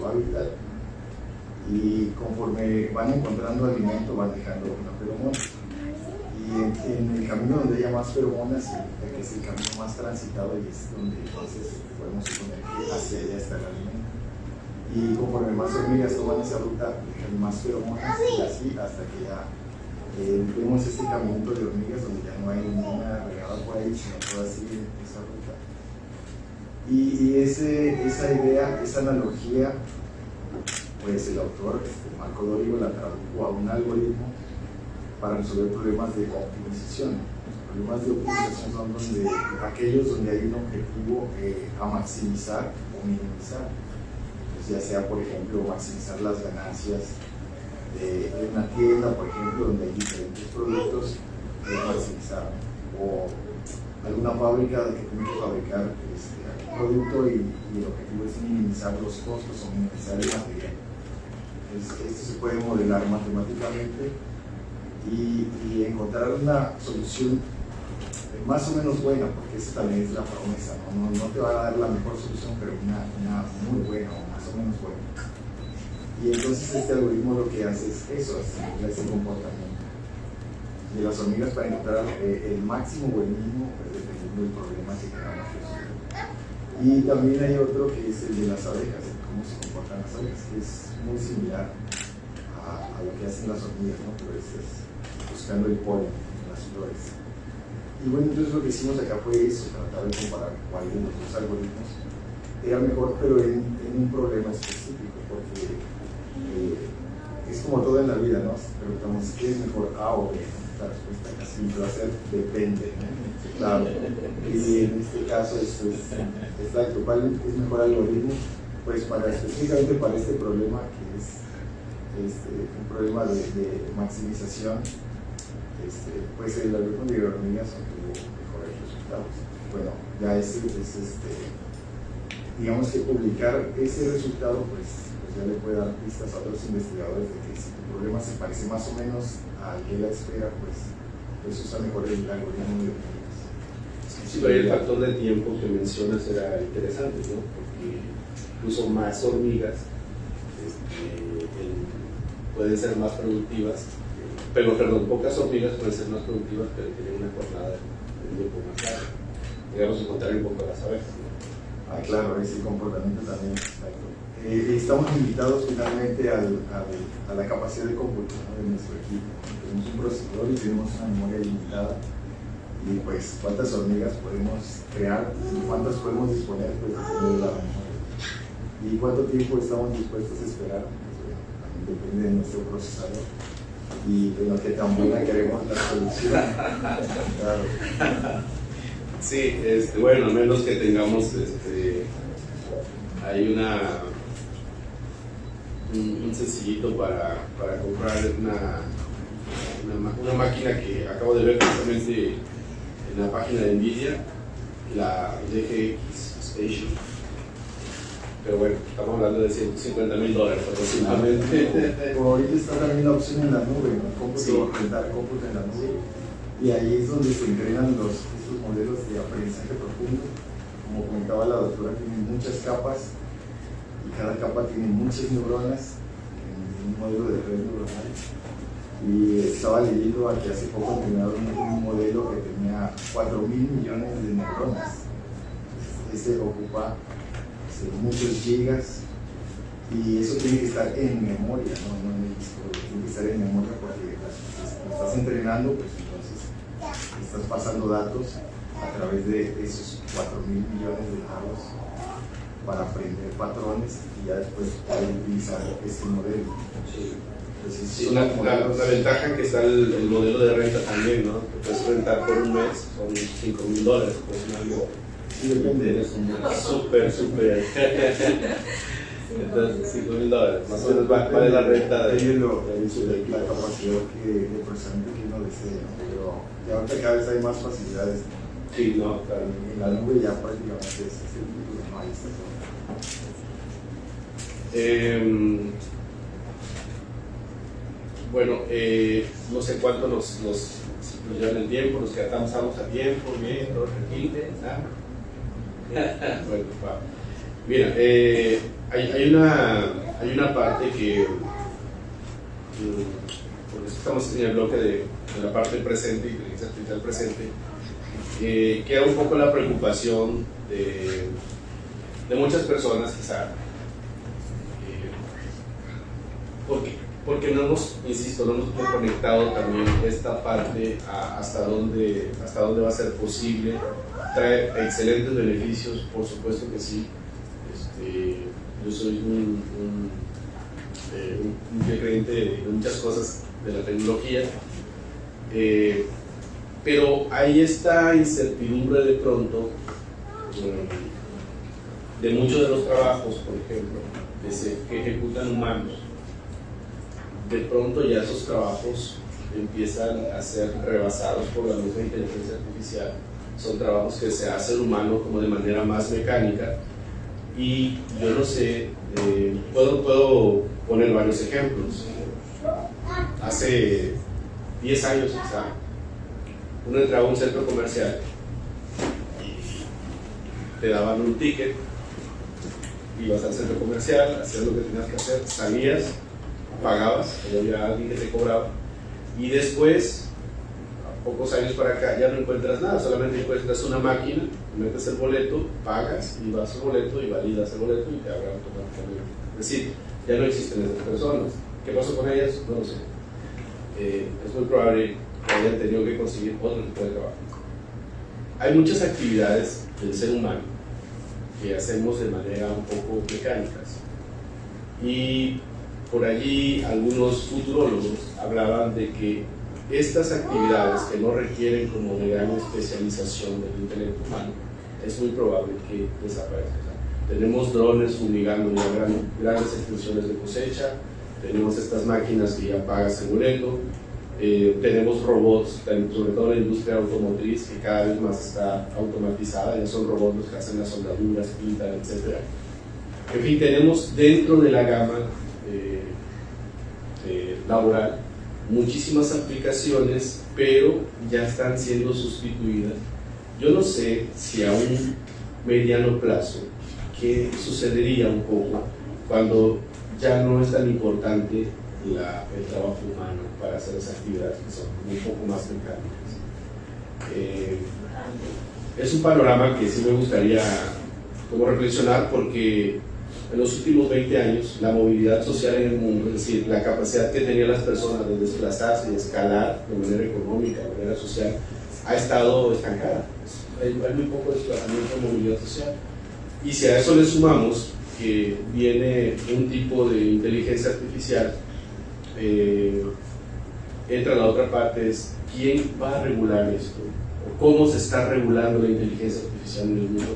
[SPEAKER 5] hábitat, y conforme van encontrando alimento van dejando una feromona. Y en el camino donde haya más feromonas, que es el camino más transitado, y es donde entonces podemos suponer que hacia allá está el alimento. Y conforme más hormigas toman esa ruta, dejan más feromonas, y así hasta que ya vemos este caminito de hormigas donde ya no hay ninguna regada por ahí, sino todas siguen esa ruta. Y esa idea, esa analogía, pues el autor, Marco Dorigo, la tradujo a un algoritmo para resolver problemas de optimización. Los problemas de optimización son aquellos donde hay un objetivo a maximizar o minimizar. Pues ya sea, por ejemplo, maximizar las ganancias de una tienda, por ejemplo, donde hay diferentes productos, maximizar. O alguna fábrica que tiene que fabricar un producto y el objetivo es minimizar los costos o minimizar el material. Entonces, esto se puede modelar matemáticamente y encontrar una solución más o menos buena, porque esa también es la promesa, ¿no? No te va a dar la mejor solución, pero una muy buena o más o menos buena. Y entonces este algoritmo lo que hace es eso, ese comportamiento de las hormigas para encontrar el máximo o el mínimo, pues, dependiendo del problema que queramos resolver. Y también hay otro que es el de las abejas, cómo se comportan las abejas, que es muy similar a lo que hacen las hormigas, ¿no? Pero es buscando el polen en las flores. Y bueno, entonces lo que hicimos acá fue eso, tratar de comparar cuál de los dos algoritmos era mejor, pero en un problema específico, porque es como todo en la vida, ¿no? Preguntamos, ¿qué es mejor, A o B? La respuesta casi va a ser depende, ¿no? Claro. Y en este caso es exacto. ¿Cuál es mejor algoritmo? Pues específicamente para este problema, que es un problema de maximización, pues el algoritmo de hormigas obtuvo mejores resultados. Bueno, ya digamos que publicar ese resultado, pues ya le puede dar pistas a otros investigadores de que si tu problema se parece más o menos al que él espera, pues usa mejor el algoritmo de hormigas.
[SPEAKER 2] Sí, pero el factor de tiempo que mencionas era interesante, ¿no? Porque incluso más hormigas pueden ser más productivas, perdón, pocas hormigas pueden ser más productivas, pero tienen una jornada de tiempo más larga. Digamos, encontrar un poco las abejas, ¿no?
[SPEAKER 5] Claro, ese comportamiento también. Estamos invitados finalmente a la capacidad de cómputo, ¿no? De nuestro equipo. Tenemos un procesador y tenemos una memoria limitada. Y pues, ¿cuántas hormigas podemos crear y cuántas podemos disponer? Pues depende de la memoria. ¿Y cuánto tiempo estamos dispuestos a esperar? Pues bueno, también depende de nuestro procesador. Y de lo que tan buena queremos la solución. Claro.
[SPEAKER 2] Sí, bueno, a menos que tengamos hay un sencillito para comprar una máquina que acabo de ver precisamente en la página de Nvidia, la DGX Station. Pero bueno, estamos hablando de $150,000 aproximadamente.
[SPEAKER 5] Ahorita está también la opción en la nube, ¿no? Cómputo, rentar cómputo en la nube. Y ahí es donde se entrenan estos modelos de aprendizaje profundo. Como comentaba la doctora, tienen muchas capas y cada capa tiene muchas neuronas en un modelo de red neuronal. Y estaba leyendo que hace poco entrenaron un modelo que tenía 4.000 millones de neuronas. Ese ocupa muchos gigas y eso tiene que estar en memoria, no en el disco, tiene que estar en memoria porque lo estás entrenando, pues entonces estás pasando datos a través de esos 4.000 millones de datos para aprender patrones y ya después poder utilizar este modelo. Entonces,
[SPEAKER 2] sí, una ventaja que está el modelo de renta también, ¿no? Que puedes rentar por un mes, son $5,000 aproximadamente.
[SPEAKER 5] Sí, depende.
[SPEAKER 2] Es súper. Entonces, $5,000, más o menos vale la renta de
[SPEAKER 5] la capacidad de procesamiento que uno desee, ¿no? Pero ya ahorita cada vez hay más facilidades.
[SPEAKER 2] Sí, no, claro.
[SPEAKER 5] En la nube ya prácticamente es el tipo de maíz.
[SPEAKER 2] Bueno, no sé cuánto nos llevan el tiempo, nos quedamos a tiempo, bien, todo tranquilo. Bueno, mira, hay una parte que porque estamos en el bloque de la parte presente, inteligencia artificial presente, queda un poco la preocupación de muchas personas quizá, porque no hemos, insisto, no hemos conectado también esta parte hasta dónde va a ser posible. Trae excelentes beneficios, por supuesto que sí. Yo soy un creyente de muchas cosas de la tecnología, pero hay esta incertidumbre de pronto de muchos de los trabajos, por ejemplo, que ejecutan humanos. De pronto ya esos trabajos empiezan a ser rebasados por la misma inteligencia artificial. Son trabajos que se hace el humano como de manera más mecánica, y yo no sé, puedo poner varios ejemplos. Hace 10 años quizá, uno entraba a un centro comercial y te daban un ticket, ibas al centro comercial, hacías lo que tenías que hacer, salías, pagabas, había alguien que te cobraba, y después, a pocos años para acá, ya no encuentras nada, solamente encuentras una máquina, metes el boleto, pagas y vas al boleto y validas el boleto y te abre automáticamente. Es decir, ya no existen esas personas. ¿Qué pasó con ellas? No lo sé. Es muy probable que hayan tenido que conseguir otro tipo de trabajo. Hay muchas actividades del ser humano que hacemos de manera un poco mecánicas, y por allí algunos futurólogos hablaban de que estas actividades que no requieren como de gran especialización del intelecto humano, es muy probable que desaparezcan. Tenemos drones fumigando ya grandes extensiones de cosecha, tenemos estas máquinas que ya pagas el boleto, tenemos robots, sobre todo en la industria automotriz, que cada vez más está automatizada, ya son robots los que hacen las soldaduras, pintan, etc. En fin, tenemos dentro de la gama laboral muchísimas aplicaciones, pero ya están siendo sustituidas. Yo no sé si a un mediano plazo qué sucedería un poco cuando ya no es tan importante el trabajo humano para hacer esas actividades que son un poco más mecánicas. Es un panorama que sí me gustaría como reflexionar, porque en los últimos 20 años la movilidad social en el mundo, es decir, la capacidad que tenían las personas de desplazarse y de escalar de manera económica, de manera social, ha estado estancada. Hay muy poco desplazamiento de movilidad social. Y si a eso le sumamos que viene un tipo de inteligencia artificial, entra la otra parte, es quién va a regular esto, o cómo se está regulando la inteligencia artificial en el mundo.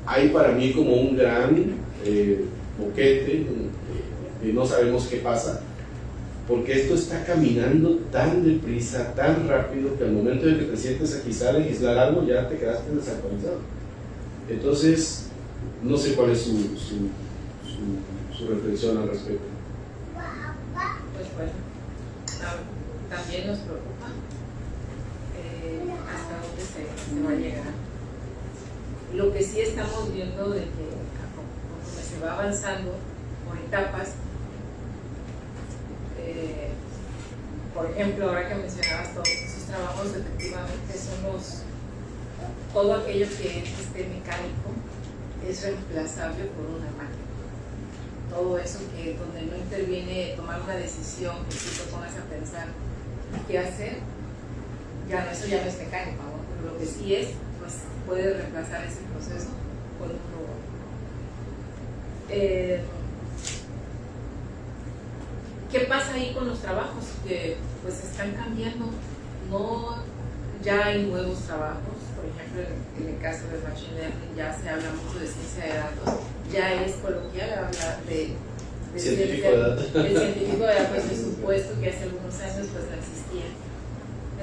[SPEAKER 2] Hay para mí como un gran boquete y no sabemos qué pasa, porque esto está caminando tan deprisa, tan rápido, que al momento de que te sientes a quizá legislar algo ya te quedaste desactualizado. Entonces no sé cuál es su reflexión al respecto.
[SPEAKER 4] Pues bueno, también nos preocupa hasta dónde se va a llegar. Lo que sí estamos viendo de que conforme se va avanzando por etapas, por ejemplo, ahora que mencionabas todos esos trabajos, efectivamente todo aquello que esté mecánico es reemplazable por una máquina. Todo eso que donde no interviene tomar una decisión, que tú te pongas a pensar qué hacer, eso ya no es mecánico, ¿no? Pero lo que sí es, pues puede reemplazar ese proceso con un robot. ¿Qué pasa ahí con los trabajos? Que pues están cambiando, ya hay nuevos trabajos, por ejemplo en el caso del Machine Learning ya se habla mucho de ciencia de datos, ya es coloquial hablar de
[SPEAKER 2] científico de datos.
[SPEAKER 4] El científico de datos es un puesto que hace algunos años pues no existía.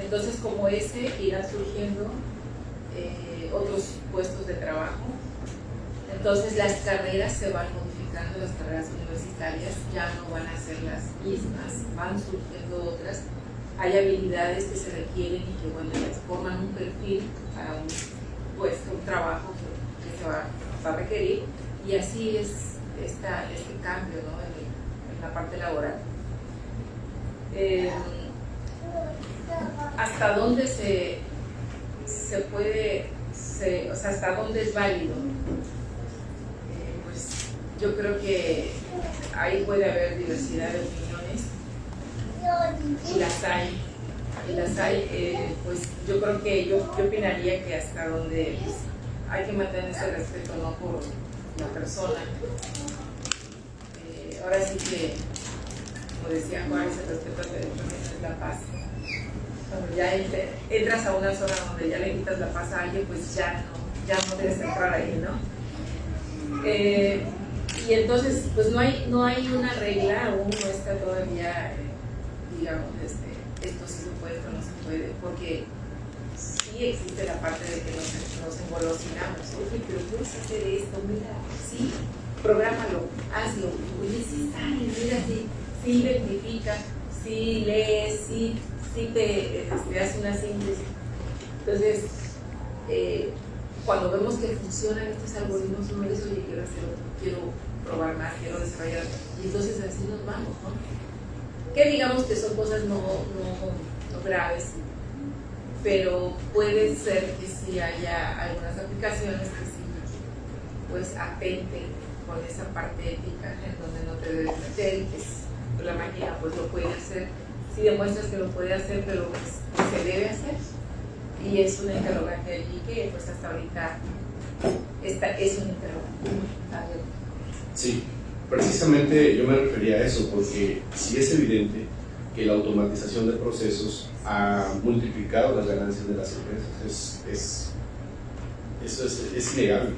[SPEAKER 4] Entonces como ese irán surgiendo otros puestos de trabajo. Entonces las carreras se van modificando, las carreras universitarias ya no van a ser las mismas, van surgiendo otras. Hay habilidades que se requieren y que bueno, ya forman un perfil para un puesto, un trabajo que se va a requerir, y así es este cambio, ¿no? en la parte laboral. hasta dónde se puede, o sea, hasta dónde es válido. Pues yo creo que ahí puede haber diversidad de opiniones y las hay, pues yo creo que yo opinaría que hasta donde pues, hay que mantener ese respeto, no por la persona. Ahora sí que, como decía Juárez, el respeto al derecho es la paz. Cuando ya entras a una zona donde ya le quitas la paz a alguien, pues ya no debes entrar ahí, ¿no? Y entonces, pues no hay una regla, aún no está todavía, digamos, esto sí se puede, esto no se puede, porque sí existe la parte de que nos engolosinamos. Oye, pero puedes hacer esto, mira, sí, prográmalo, hazlo, oye, sí sale, mira, sí identifica, sí lees, sí te hace una síntesis. Entonces, cuando vemos que funcionan estos algoritmos, uno dice, oye, quiero hacer otro, quiero probar más, quiero desarrollar, y entonces así nos vamos, ¿no? Que digamos que son cosas no graves, pero puede ser que sí haya algunas aplicaciones que sí, pues atenten con esa parte ética en donde no te debes meter y que la máquina pues lo puede hacer, si demuestras que lo puede hacer, pero pues, se debe hacer, y es una interrogante allí que pues hasta ahorita es un interrogante.
[SPEAKER 2] Sí, precisamente yo me refería a eso, porque sí es evidente que la automatización de procesos ha multiplicado las ganancias de las empresas, eso es innegable.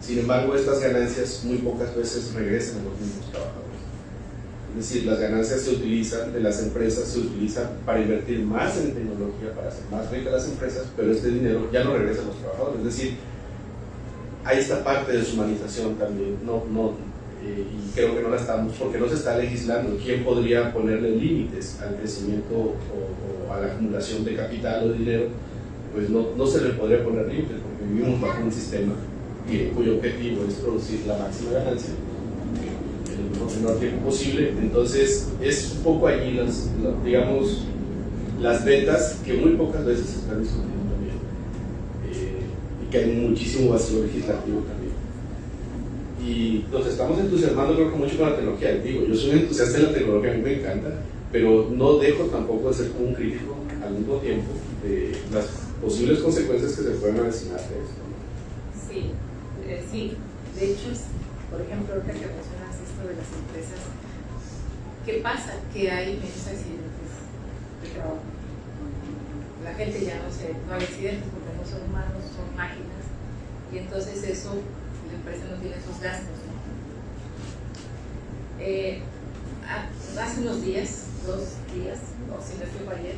[SPEAKER 2] Sin embargo, estas ganancias muy pocas veces regresan a los mismos trabajadores. Es decir, las ganancias de las empresas se utilizan para invertir más en tecnología, para hacer más ricas las empresas, pero este dinero ya no regresa a los trabajadores. Es decir, hay esta parte de deshumanización también, y creo que no la estamos, porque no se está legislando. ¿Quién podría ponerle límites al crecimiento o a la acumulación de capital o de dinero? Pues no se le podría poner límites, porque vivimos bajo un sistema cuyo objetivo es producir la máxima ganancia en el menor tiempo posible. Entonces es un poco allí digamos, las ventas que muy pocas veces se están discutiendo también, y que hay muchísimo vacío legislativo también. Y nos estamos entusiasmando, creo que mucho con la tecnología. Digo, yo soy un entusiasta de la tecnología, a mí me encanta, pero no dejo tampoco de ser como un crítico al mismo tiempo de las posibles consecuencias que se pueden avecinar de esto.
[SPEAKER 4] Sí, de hecho, por ejemplo, ahorita que mencionas esto de las empresas, ¿qué pasa? Que hay menos accidentes de trabajo. La gente ya no hay accidentes porque no son humanos, son máquinas, y entonces eso, la empresa no tiene esos gastos, ¿no? Hace unos días, 2 días, o si no fue ayer,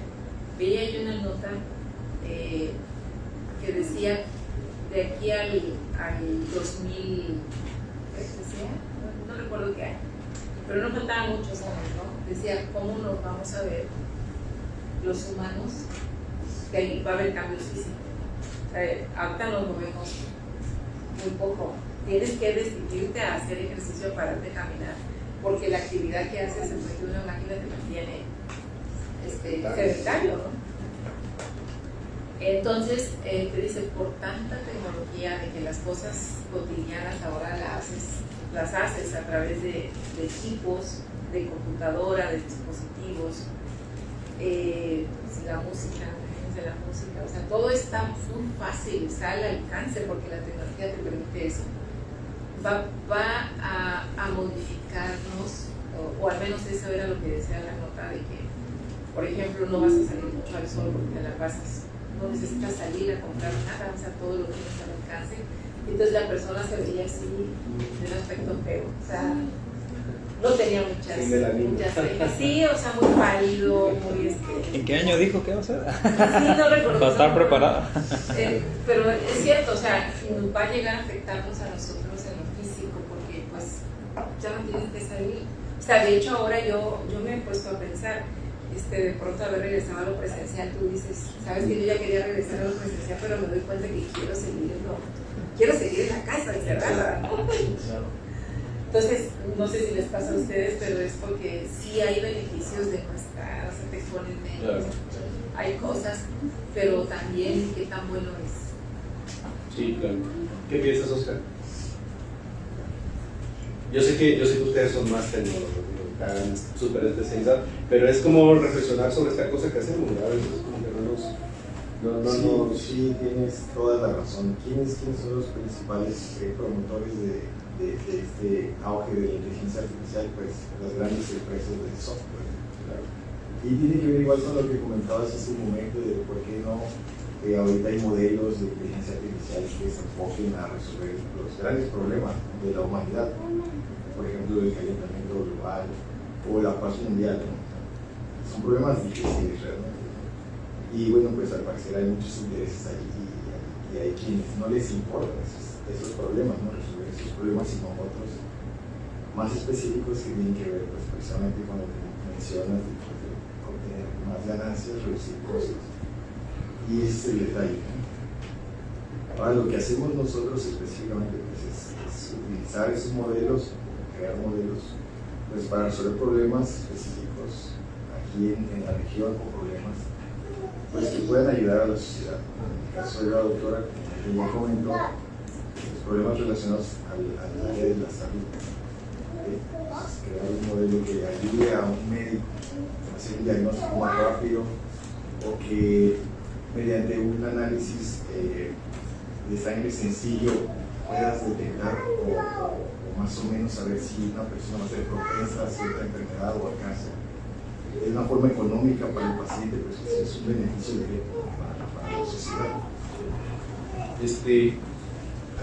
[SPEAKER 4] veía yo una nota que decía de aquí al 2000, ¿qué decía? No recuerdo qué año, pero no faltaban muchos años, ¿no? Decía cómo nos vamos a ver los humanos, que ahí va a haber cambios físicos. Ahorita nos movemos muy poco. Tienes que decidirte a hacer ejercicio, pararte a caminar, porque la actividad que haces en frente de una máquina te mantiene sedentario, ¿no? Entonces, te dice, por tanta tecnología de que las cosas cotidianas ahora las haces a través de equipos, de computadora, de dispositivos, la música, o sea, todo está muy fácil, está al alcance porque la tecnología te permite eso. Va a modificarnos, o al menos eso era lo que decía la nota, de que, por ejemplo, no vas a salir mucho al sol porque te la pasas, no necesitas salir a comprar nada, o sea, todo lo tienes al alcance. Entonces la persona se veía así, de un aspecto feo, o sea, no tenía muchas cejas, sí, o sea, muy pálido, muy
[SPEAKER 6] ¿En qué año dijo que va a ser?
[SPEAKER 4] Sí, no recuerdo.
[SPEAKER 6] Para estar preparada.
[SPEAKER 4] Pero es cierto, o sea, nos va a llegar a afectarnos a nosotros en lo físico, porque pues ya no tienes que salir. O sea, de hecho ahora yo me he puesto a pensar, de pronto haber regresado a lo presencial, tú dices, sabes que yo ya quería regresar a lo presencial, pero me doy cuenta que quiero seguir en la casa encerrada, ¿no? Entonces, no sé si les pasa a ustedes, pero es porque sí hay beneficios de nuestra, o sea, te exponen menos, hay cosas, pero también qué tan bueno es.
[SPEAKER 2] Sí, claro. ¿Qué piensas, Oscar? Yo sé que ustedes son más tecnólogos, están súper especializados, pero es como reflexionar sobre esta cosa que hacemos, ¿verdad? A veces como que
[SPEAKER 5] Sí, tienes toda la razón. ¿Quiénes son los principales promotores de este auge de la inteligencia artificial? Pues las grandes empresas de software. Claro. Y tiene que ver igual con lo que comentabas hace un momento de por qué no ahorita hay modelos de inteligencia artificial que se enfoquen a resolver los grandes problemas de la humanidad, por ejemplo el calentamiento global o la paz mundial, ¿no? Son problemas difíciles realmente, ¿no? Y bueno, pues al parecer hay muchos intereses ahí y hay quienes no les importan esos problemas, ¿no? Resolver esos problemas, sino otros más específicos que tienen que ver pues, precisamente con lo que mencionas de obtener más ganancias, reducir costos. Y ese es el detalle, ¿no? Ahora lo que hacemos nosotros específicamente pues, es utilizar esos modelos, crear modelos pues, para resolver problemas específicos aquí en la región o problemas pues, que puedan ayudar a la sociedad. En el caso de la doctora, como ya comentó, los problemas relacionados al área de la salud. Pues, crear un modelo que ayude a un médico a hacer un diagnóstico más rápido o que mediante un análisis de sangre sencillo puedas detectar o más o menos saber si una persona va a ser propensa a cierta enfermedad o al cáncer. Es una forma económica para el paciente, pues es un beneficio directo para la sociedad.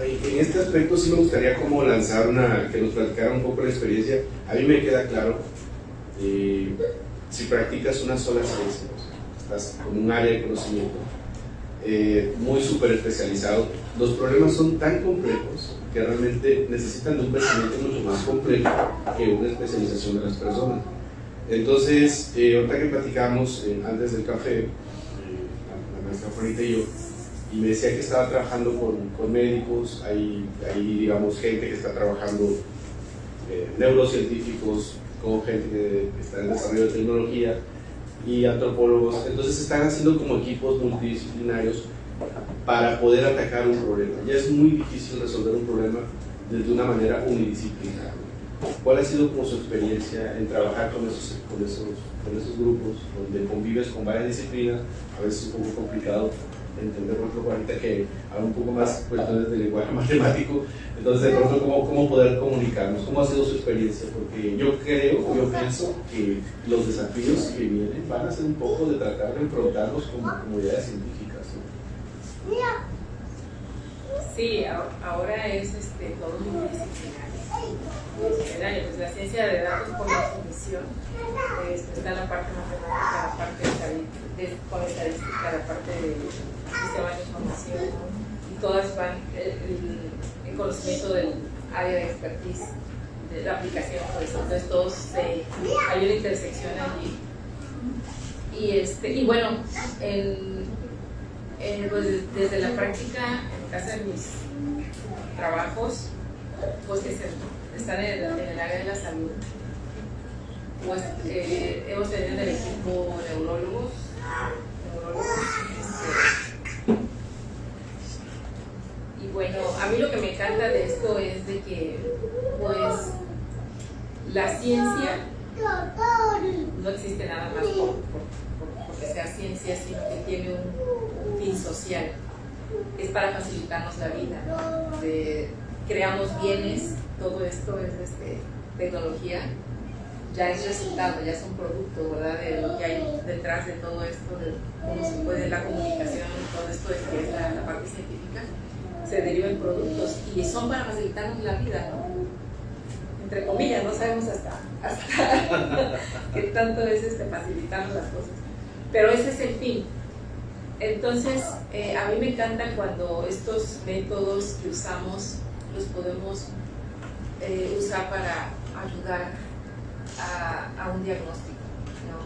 [SPEAKER 2] En este aspecto sí me gustaría como lanzar que nos platicara un poco la experiencia. A mí me queda claro, si practicas una sola ciencia, estás con un área de conocimiento muy súper especializado, los problemas son tan complejos que realmente necesitan de un pensamiento mucho más complejo que una especialización de las personas. Entonces, ahorita que platicamos antes del café, la maestra Juanita y yo, y me decía que estaba trabajando con médicos, hay digamos gente que está trabajando, neurocientíficos, con gente que está en desarrollo de tecnología y antropólogos. Entonces están haciendo como equipos multidisciplinarios para poder atacar un problema. Ya es muy difícil resolver un problema desde una manera unidisciplinaria. ¿Cuál ha sido como su experiencia en trabajar con esos grupos donde convives con varias disciplinas? A veces es un poco complicado entender, por ejemplo, ahorita que habla un poco más cuestiones de lenguaje matemático, entonces de pronto cómo poder comunicarnos, cómo ha sido su experiencia, porque yo pienso que los desafíos que vienen van a ser un poco de tratar de enfrentarlos como comunidades científicas, ¿no?
[SPEAKER 4] Sí, ahora es todo multidisciplinario. Pues la ciencia de datos por definición está en la parte matemática, la parte con estadística, la parte de sistema de información, ¿no? Y todas van en conocimiento del área de expertise, de la aplicación, pues, entonces todos hay una intersección allí. Y bueno, pues, desde la práctica, en el caso de mis trabajos, pues que están en el área de la salud, pues hemos tenido en el equipo neurólogos, y bueno, a mí lo que me encanta de esto es de que pues la ciencia no existe nada más porque sea ciencia, sino que tiene un fin social. Es para facilitarnos la vida, ¿no? Creamos bienes, todo esto es tecnología, ya es resultado, ya es un producto, ¿verdad? De lo que hay detrás de todo esto, de cómo se puede la comunicación, todo esto que es la parte científica, se derivan productos y son para facilitarnos la vida, ¿no? Entre comillas, no sabemos hasta qué tanto es facilitarnos las cosas, pero ese es el fin. Entonces, a mí me encanta cuando estos métodos que usamos los podemos usar para ayudar a un diagnóstico, ¿no?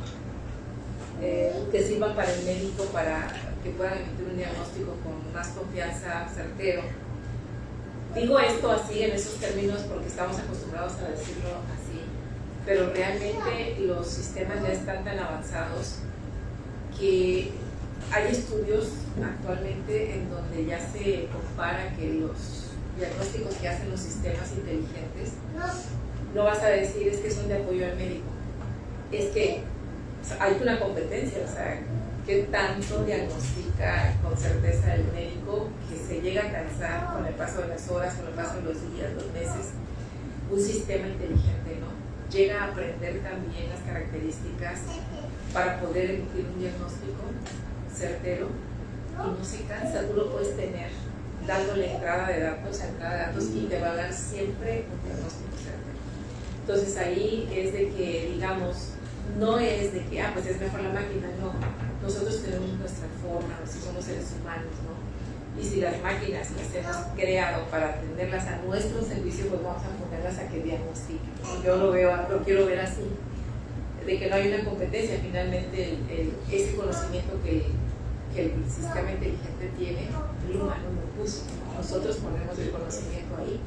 [SPEAKER 4] Que sirvan para el médico, para que puedan emitir un diagnóstico con más confianza, certero. digo esto así, en esos términos, porque estamos acostumbrados a decirlo así, pero realmente los sistemas ya están tan avanzados que hay estudios actualmente en donde ya se compara que los diagnósticos que hacen los sistemas inteligentes, no vas a decir es que son de apoyo al médico, es que hay una competencia, o sea, qué tanto diagnostica con certeza el médico, que se llega a cansar con el paso de las horas, con el paso de los días, los meses, un sistema inteligente, ¿no? Llega a aprender también las características para poder emitir un diagnóstico certero y no se cansa. Tú lo puedes tener dándole entrada de datos y te va a dar siempre un diagnóstico certero. Entonces ahí es de que, digamos, no es de que, pues es mejor la máquina, no. Nosotros tenemos nuestra forma, nosotros somos seres humanos, ¿no? Y si las máquinas las hemos creado para atenderlas a nuestro servicio, pues vamos a ponerlas a que diagnostiquen. Yo lo quiero ver así, de que no hay una competencia. Finalmente ese conocimiento que el sistema inteligente tiene, el humano lo puso, ¿no? Nosotros ponemos el conocimiento ahí.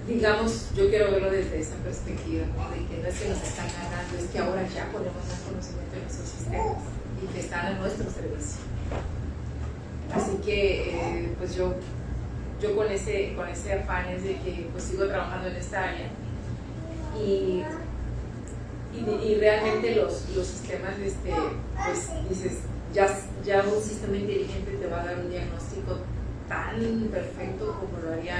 [SPEAKER 4] Digamos, yo quiero verlo desde esa perspectiva, ¿no? De que no es que nos están ganando, es que ahora ya ponemos más conocimiento en nuestros sistemas y que están a nuestro servicio. Así que pues yo con ese afán es de que pues sigo trabajando en esta área y realmente los sistemas, pues dices, ya un sistema inteligente te va a dar un diagnóstico tan perfecto como lo haría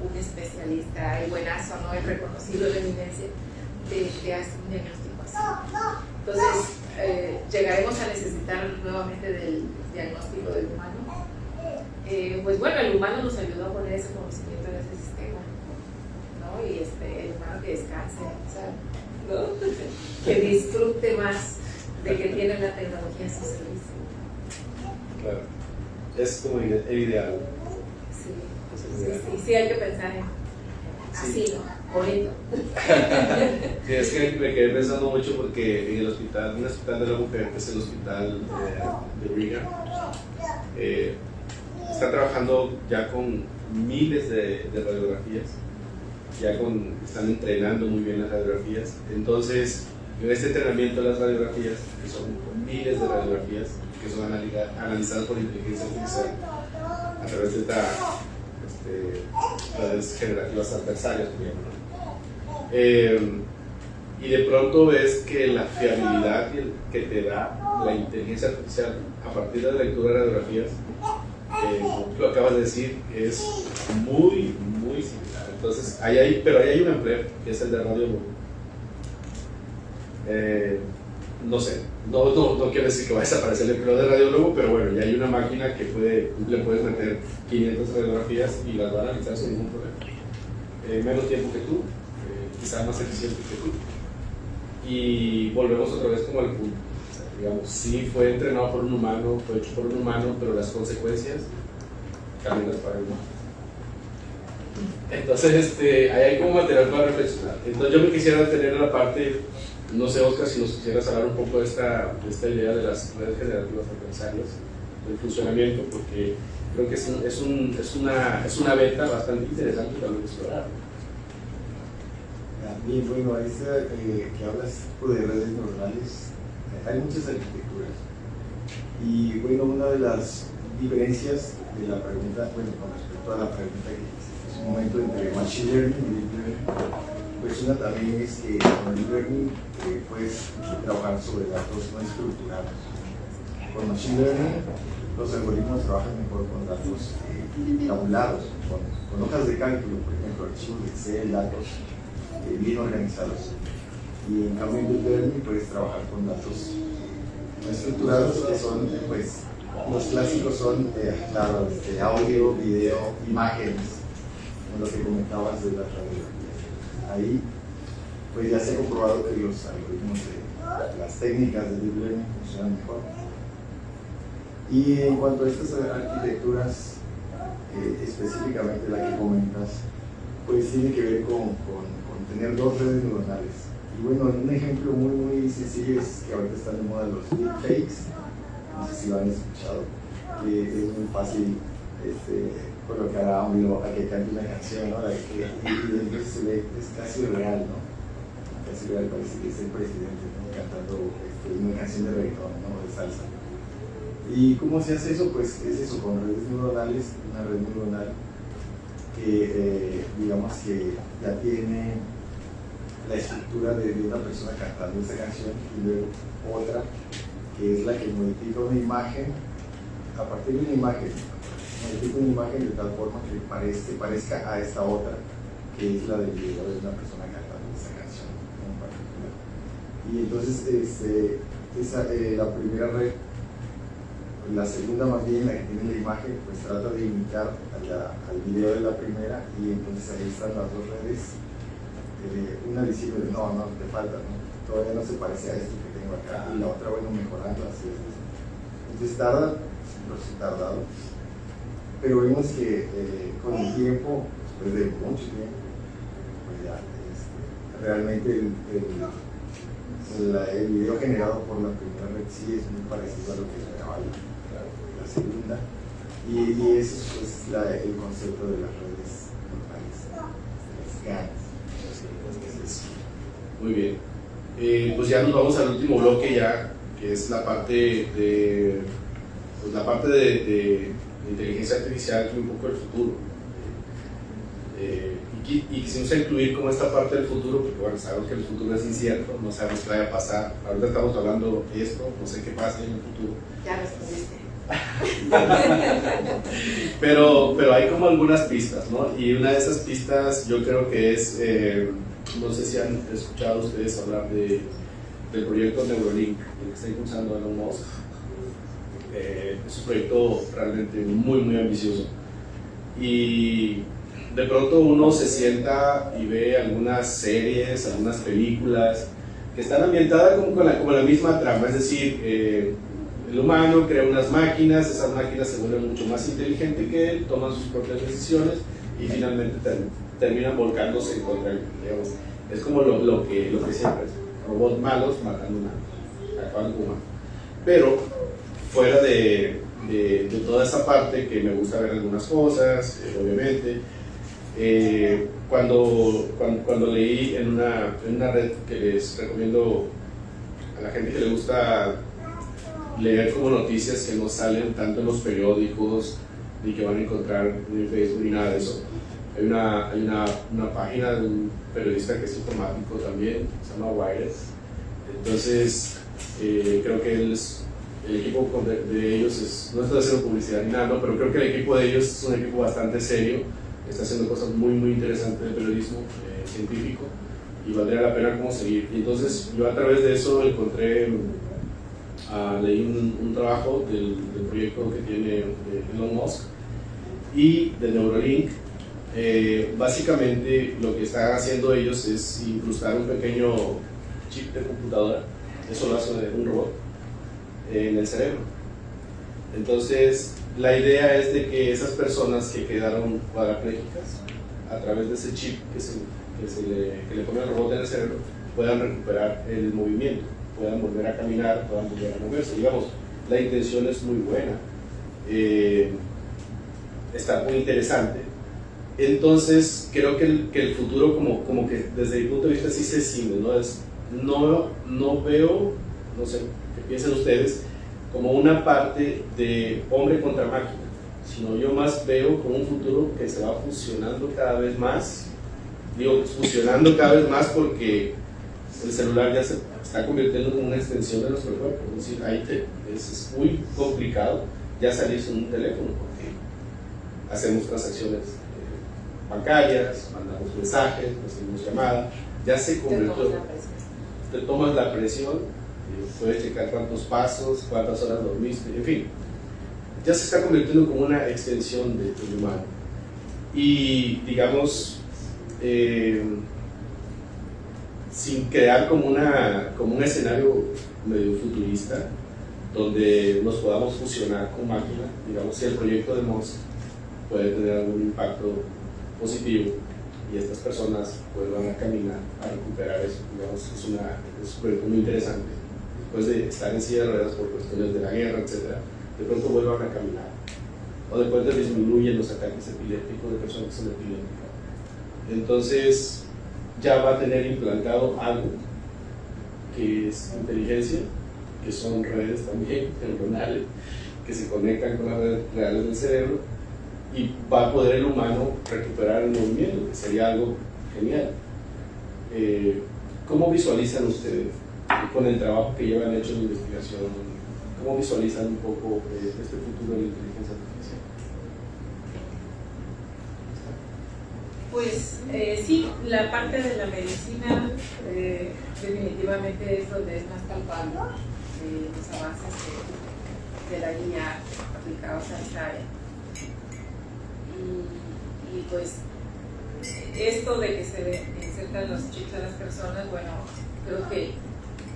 [SPEAKER 4] un especialista, el buenazo, ¿no? El reconocido de eminencia, te hace un diagnóstico así. Entonces, llegaremos a necesitar nuevamente del diagnóstico del humano. Pues bueno, el humano nos ayudó a poner ese conocimiento en ese sistema, ¿no? Y el humano que descanse, o sea, ¿no? Que disfrute más de que tiene la tecnología en su servicio.
[SPEAKER 2] Claro, es como el ideal.
[SPEAKER 4] Sí, hay que pensar en así, ¿no? Bonito.
[SPEAKER 2] Sí, es que me quedé pensando mucho porque en un hospital de la mujer, que es el hospital de Brigham, está trabajando ya con miles de radiografías, están entrenando muy bien las radiografías. Entonces, en este entrenamiento de las radiografías, que son miles de radiografías que son analizadas por inteligencia artificial a través de estas redes generativas adversarias, y de pronto ves que la fiabilidad que te da la inteligencia artificial a partir de la lectura de radiografías, lo acabas de decir, es muy, muy similar. Entonces, pero ahí hay un empleo, que es el de radiólogo. No sé, no quiero decir que va a desaparecer el empleo de radiólogo, pero bueno, ya hay una máquina que le puedes meter 500 radiografías y las va a analizar sin ningún problema. Menos tiempo que tú, quizás más eficiente que tú. Y volvemos otra vez como al punto. O sea, digamos, sí fue entrenado por un humano, fue hecho por un humano, pero las consecuencias cambian para el humano. Entonces, ahí hay como material para reflexionar. Entonces, yo me quisiera detener en la parte, no sé, Oscar, si nos quisieras hablar un poco de esta idea de las redes generativas adversarias, del funcionamiento, porque creo que es una beta bastante interesante para explorar.
[SPEAKER 5] Bien, bueno, que hablas de redes neuronales, hay muchas arquitecturas. Y bueno, una de las diferencias de la pregunta, con respecto a la pregunta que hiciste hace un momento entre Machine Learning y Deep Learning, pues una también es que con Deep Learning puedes trabajar sobre datos no estructurados. Con Machine Learning, los algoritmos trabajan mejor con datos tabulados, con hojas de cálculo, por ejemplo, archivos de Excel, datos bien organizados. Y en cambio en Deep Learning puedes trabajar con datos no estructurados, que son, pues, los clásicos son, claro, audio, video, imágenes, como lo que comentabas de las radiografías. Ahí, pues ya se ha comprobado que los algoritmos las técnicas de Deep Learning funcionan mejor. Y en cuanto a estas arquitecturas, específicamente la que comentas, pues tiene que ver con tener dos redes neuronales. Y bueno, un ejemplo muy, muy sencillo es que ahorita están de moda los deepfakes, no sé si lo han escuchado, que es muy fácil colocar a AMLO a que cante una canción, ¿no? Y entonces se ve, es casi real, ¿no? Casi real, parece que es el presidente, ¿no? Cantando una canción de reggaetón, ¿no? De salsa. ¿Y cómo se hace eso? Pues es eso, con redes neuronales, una red neuronal que digamos que ya tiene la estructura de una persona cantando esa canción y luego otra que es la que modifica una imagen a partir de una imagen, modifica una imagen de tal forma que parezca a esta otra que es la del video de una persona cantando esa canción en particular. Y entonces la primera red, la segunda más bien, la que tiene la imagen, pues trata de imitar al video de la primera, y entonces ahí están las dos redes, una diciendo no, te falta, ¿no? Todavía no se parece a esto que tengo acá, y la otra, bueno, mejorando, así es. Entonces tarda, siempre tardado, pero vemos que con el tiempo, después de mucho tiempo, pues ya realmente el video generado por la primera red sí es muy parecido a lo que generaba la segunda, y ese es pues, el concepto de las redes neuronales, las GANs.
[SPEAKER 2] Muy bien. Pues ya nos vamos al último bloque ya, que es la parte de inteligencia artificial y un poco el futuro. Y quisimos incluir como esta parte del futuro, porque bueno, sabemos que el futuro es incierto, no sabemos qué vaya a pasar. Ahorita estamos hablando de esto, no sé qué pasa en el futuro.
[SPEAKER 4] Ya respondiste.
[SPEAKER 2] pero hay como algunas pistas, ¿no? Y una de esas pistas yo creo que es, no sé si han escuchado ustedes hablar del proyecto Neuralink, el que está impulsando Elon Musk. Es un proyecto realmente muy, muy ambicioso. Y de pronto uno se sienta y ve algunas series, algunas películas que están ambientadas como la misma trama, es decir, el humano crea unas máquinas, esas máquinas se vuelven mucho más inteligentes que él, toman sus propias decisiones y finalmente terminan volcándose en contra él, digamos. Es como lo que siempre es, robots malos matando humanos, humano. Pero fuera de toda esa parte, que me gusta ver algunas cosas, obviamente, cuando leí en una red que les recomiendo a la gente que le gusta leer como noticias que no salen tanto en los periódicos ni que van a encontrar ni en Facebook ni nada de eso, hay una página de un periodista que es informático también, se llama Wired. Entonces creo que el equipo de ellos no estoy haciendo publicidad ni nada, ¿no? Pero creo que el equipo de ellos es un equipo bastante serio, está haciendo cosas muy, muy interesantes de periodismo científico, y valdría la pena como seguir. Y entonces yo a través de eso encontré, leí un trabajo del proyecto que tiene Elon Musk y de Neuralink. Básicamente lo que están haciendo ellos es incrustar un pequeño chip de computadora, eso lo hace un robot, en el cerebro. Entonces la idea es de que esas personas que quedaron cuadraplégicas, a través de ese chip que le pone el robot en el cerebro, puedan recuperar el movimiento, puedan volver a caminar, puedan volver a moverse. Digamos, la intención es muy buena, está muy interesante. Entonces creo que el futuro como que desde mi punto de vista sí se ciñe, no veo, no sé qué piensan ustedes, como una parte de hombre contra máquina, sino yo más veo como un futuro que se va fusionando cada vez más. Digo fusionando cada vez más porque el celular ya se está convirtiendo en una extensión de nuestro cuerpo, es decir, es muy complicado ya salirse en un teléfono porque hacemos transacciones bancarias, mandamos mensajes, hacemos llamadas, ya se convirtió, te tomas la presión, puedes checar cuántos pasos, cuántas horas dormiste, en fin, ya se está convirtiendo como una extensión del humano. Y digamos, sin crear como un escenario medio futurista donde nos podamos fusionar con máquina, digamos, si el proyecto de Musk puede tener algún impacto positivo y estas personas vuelvan a caminar, a recuperar eso, digamos, es un proyecto muy interesante. Después de estar en silla de ruedas por cuestiones de la guerra, etc., de pronto vuelvan a caminar. o de pronto disminuyen los ataques epilépticos de personas que son epilépticas. Entonces ya va a tener implantado algo que es inteligencia, que son redes también neuronales que se conectan con las redes reales del cerebro, y va a poder el humano recuperar el movimiento, que sería algo genial. ¿Cómo visualizan ustedes con el trabajo que llevan hecho de investigación? ¿Cómo visualizan un poco este futuro de la inteligencia artificial?
[SPEAKER 3] Pues sí, la parte de la medicina definitivamente es donde es más palpable los avances de la IA aplicados a esta área. Y pues esto de que se insertan los chips a las personas, bueno, creo que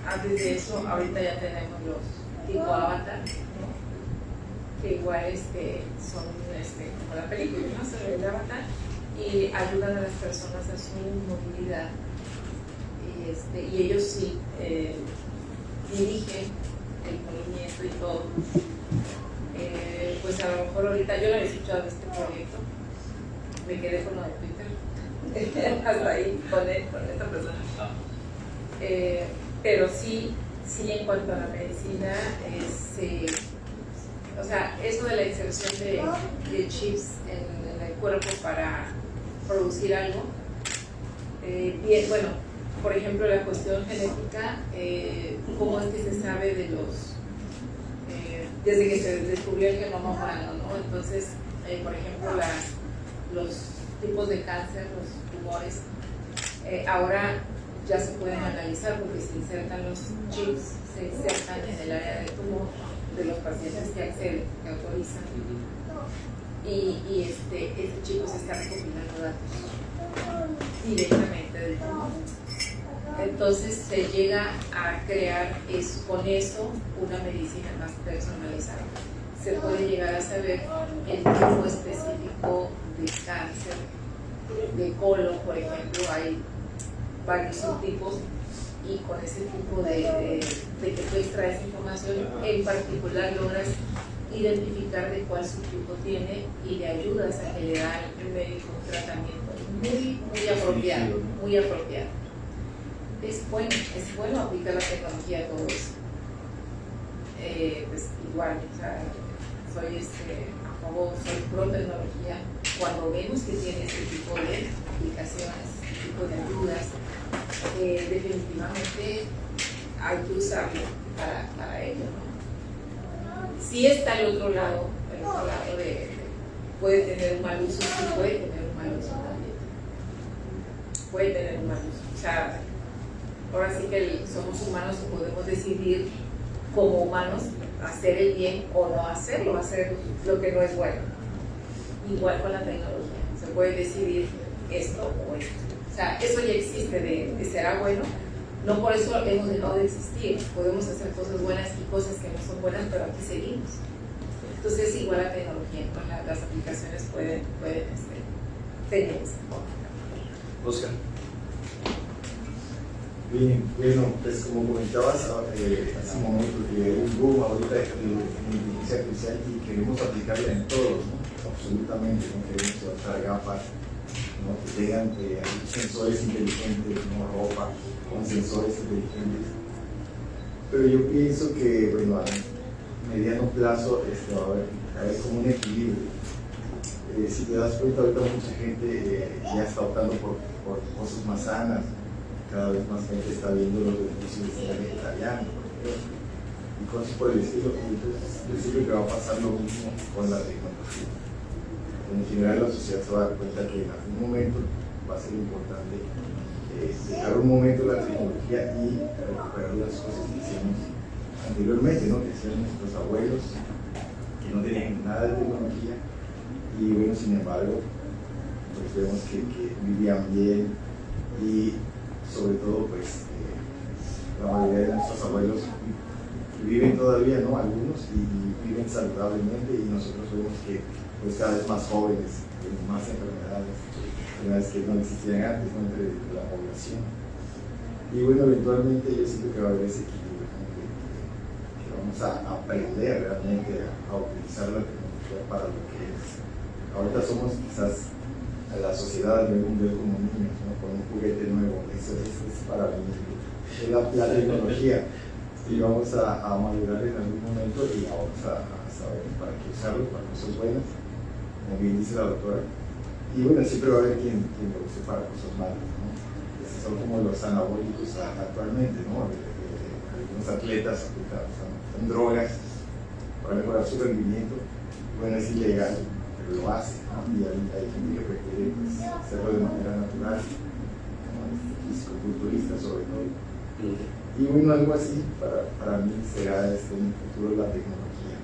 [SPEAKER 3] antes de eso ahorita ya tenemos los tipo avatar, ¿no? Que igual son como la película, ¿no? Se ve el avatar y ayudan a las personas a su movilidad, y ellos sí dirigen el movimiento y todo. Pues a lo mejor ahorita yo no había escuchado de este proyecto, me quedé con lo de Twitter hasta ahí con esta persona, pero sí en cuanto a la medicina o sea, eso de la inserción de chips en el cuerpo para producir algo, bien, bueno, por ejemplo la cuestión genética, cómo es que se sabe de desde que se descubrió el genoma humano, ¿no? Entonces, por ejemplo, los tipos de cáncer, los tumores, ahora ya se pueden analizar porque se insertan los chips, se insertan en el área del tumor de los pacientes que acceden, que autorizan, y este chip se está recopilando datos directamente del tumor. Entonces se llega a crear con eso una medicina más personalizada. Se puede llegar a saber el tipo específico de cáncer, de colon, por ejemplo, hay varios subtipos, y con ese tipo de que tú extraes información, en particular logras identificar de cuál subtipo tiene y le ayudas a que le da el médico un tratamiento muy apropiado, muy apropiado. Es bueno aplicar la tecnología a todo eso. Pues igual, o sea, soy a favor, soy pro tecnología cuando vemos que tiene este tipo de aplicaciones, este tipo de ayudas. Definitivamente hay que usarlo para ello, ¿no? Sí está el otro lado puede tener un mal uso, sí puede tener un mal uso también. Puede tener un mal uso. O sea, ahora sí que somos humanos y podemos decidir como humanos hacer el bien o no hacerlo, hacer lo que no es bueno. Igual con la tecnología, se puede decidir esto o esto. O sea, eso ya existe de será bueno, no por eso hemos dejado de existir. Podemos hacer cosas buenas y cosas que no son buenas, pero aquí seguimos. Entonces, igual la tecnología, con las aplicaciones pueden tener esa forma.
[SPEAKER 2] Oscar.
[SPEAKER 5] Bien, bueno, pues como comentabas hace un momento, que un boom ahorita de inteligencia artificial y queremos aplicarla en todos, ¿no? Absolutamente, no queremos usar gafas, ¿no? Que tengan sensores inteligentes, no ropa, con sensores inteligentes. Pero yo pienso que, bueno, a mediano plazo va a haber como un equilibrio. Si te das cuenta, ahorita mucha gente ya está optando por cosas más sanas. Cada vez más gente está viendo los beneficios de ser vegetariano, por ejemplo, y cosas por el estilo. Entonces, yo siento que va a pasar lo mismo con la tecnología. En general, la sociedad se va a dar cuenta que en algún momento va a ser importante dejar un momento la tecnología y recuperar las cosas que hicimos anteriormente, ¿no? Que hacían nuestros abuelos, que no tenían nada de tecnología, y bueno, sin embargo, pues vemos que vivían bien, y sobre todo, pues, la mayoría de nuestros abuelos viven todavía, ¿no? Algunos, y viven saludablemente, y nosotros vemos que pues cada vez más jóvenes, con más enfermedades que no existían antes, ¿no? Entre la población. Y bueno, eventualmente yo siento que va a haber ese equilibrio, ¿no? que vamos a aprender realmente a utilizar la tecnología tecnología para lo que es. Ahorita somos quizás a la sociedad de un como niños, ¿no? Con un juguete nuevo, eso es para mí la tecnología, y vamos a madurar en algún momento y vamos a saber para qué usarlo, para cosas buenas, como bien dice la doctora, y bueno, siempre va a haber quien lo use para cosas malas, ¿no? Esos son como los anabólicos actualmente, ¿no? Algunos atletas usan drogas para mejorar su rendimiento. Bueno, es ilegal, pero lo hace, ¿no? Y hay gente que prefiere pues, hacerlo de manera natural, como fisicoculturista sobre todo. Y bueno, algo así para mí será en el futuro la tecnología,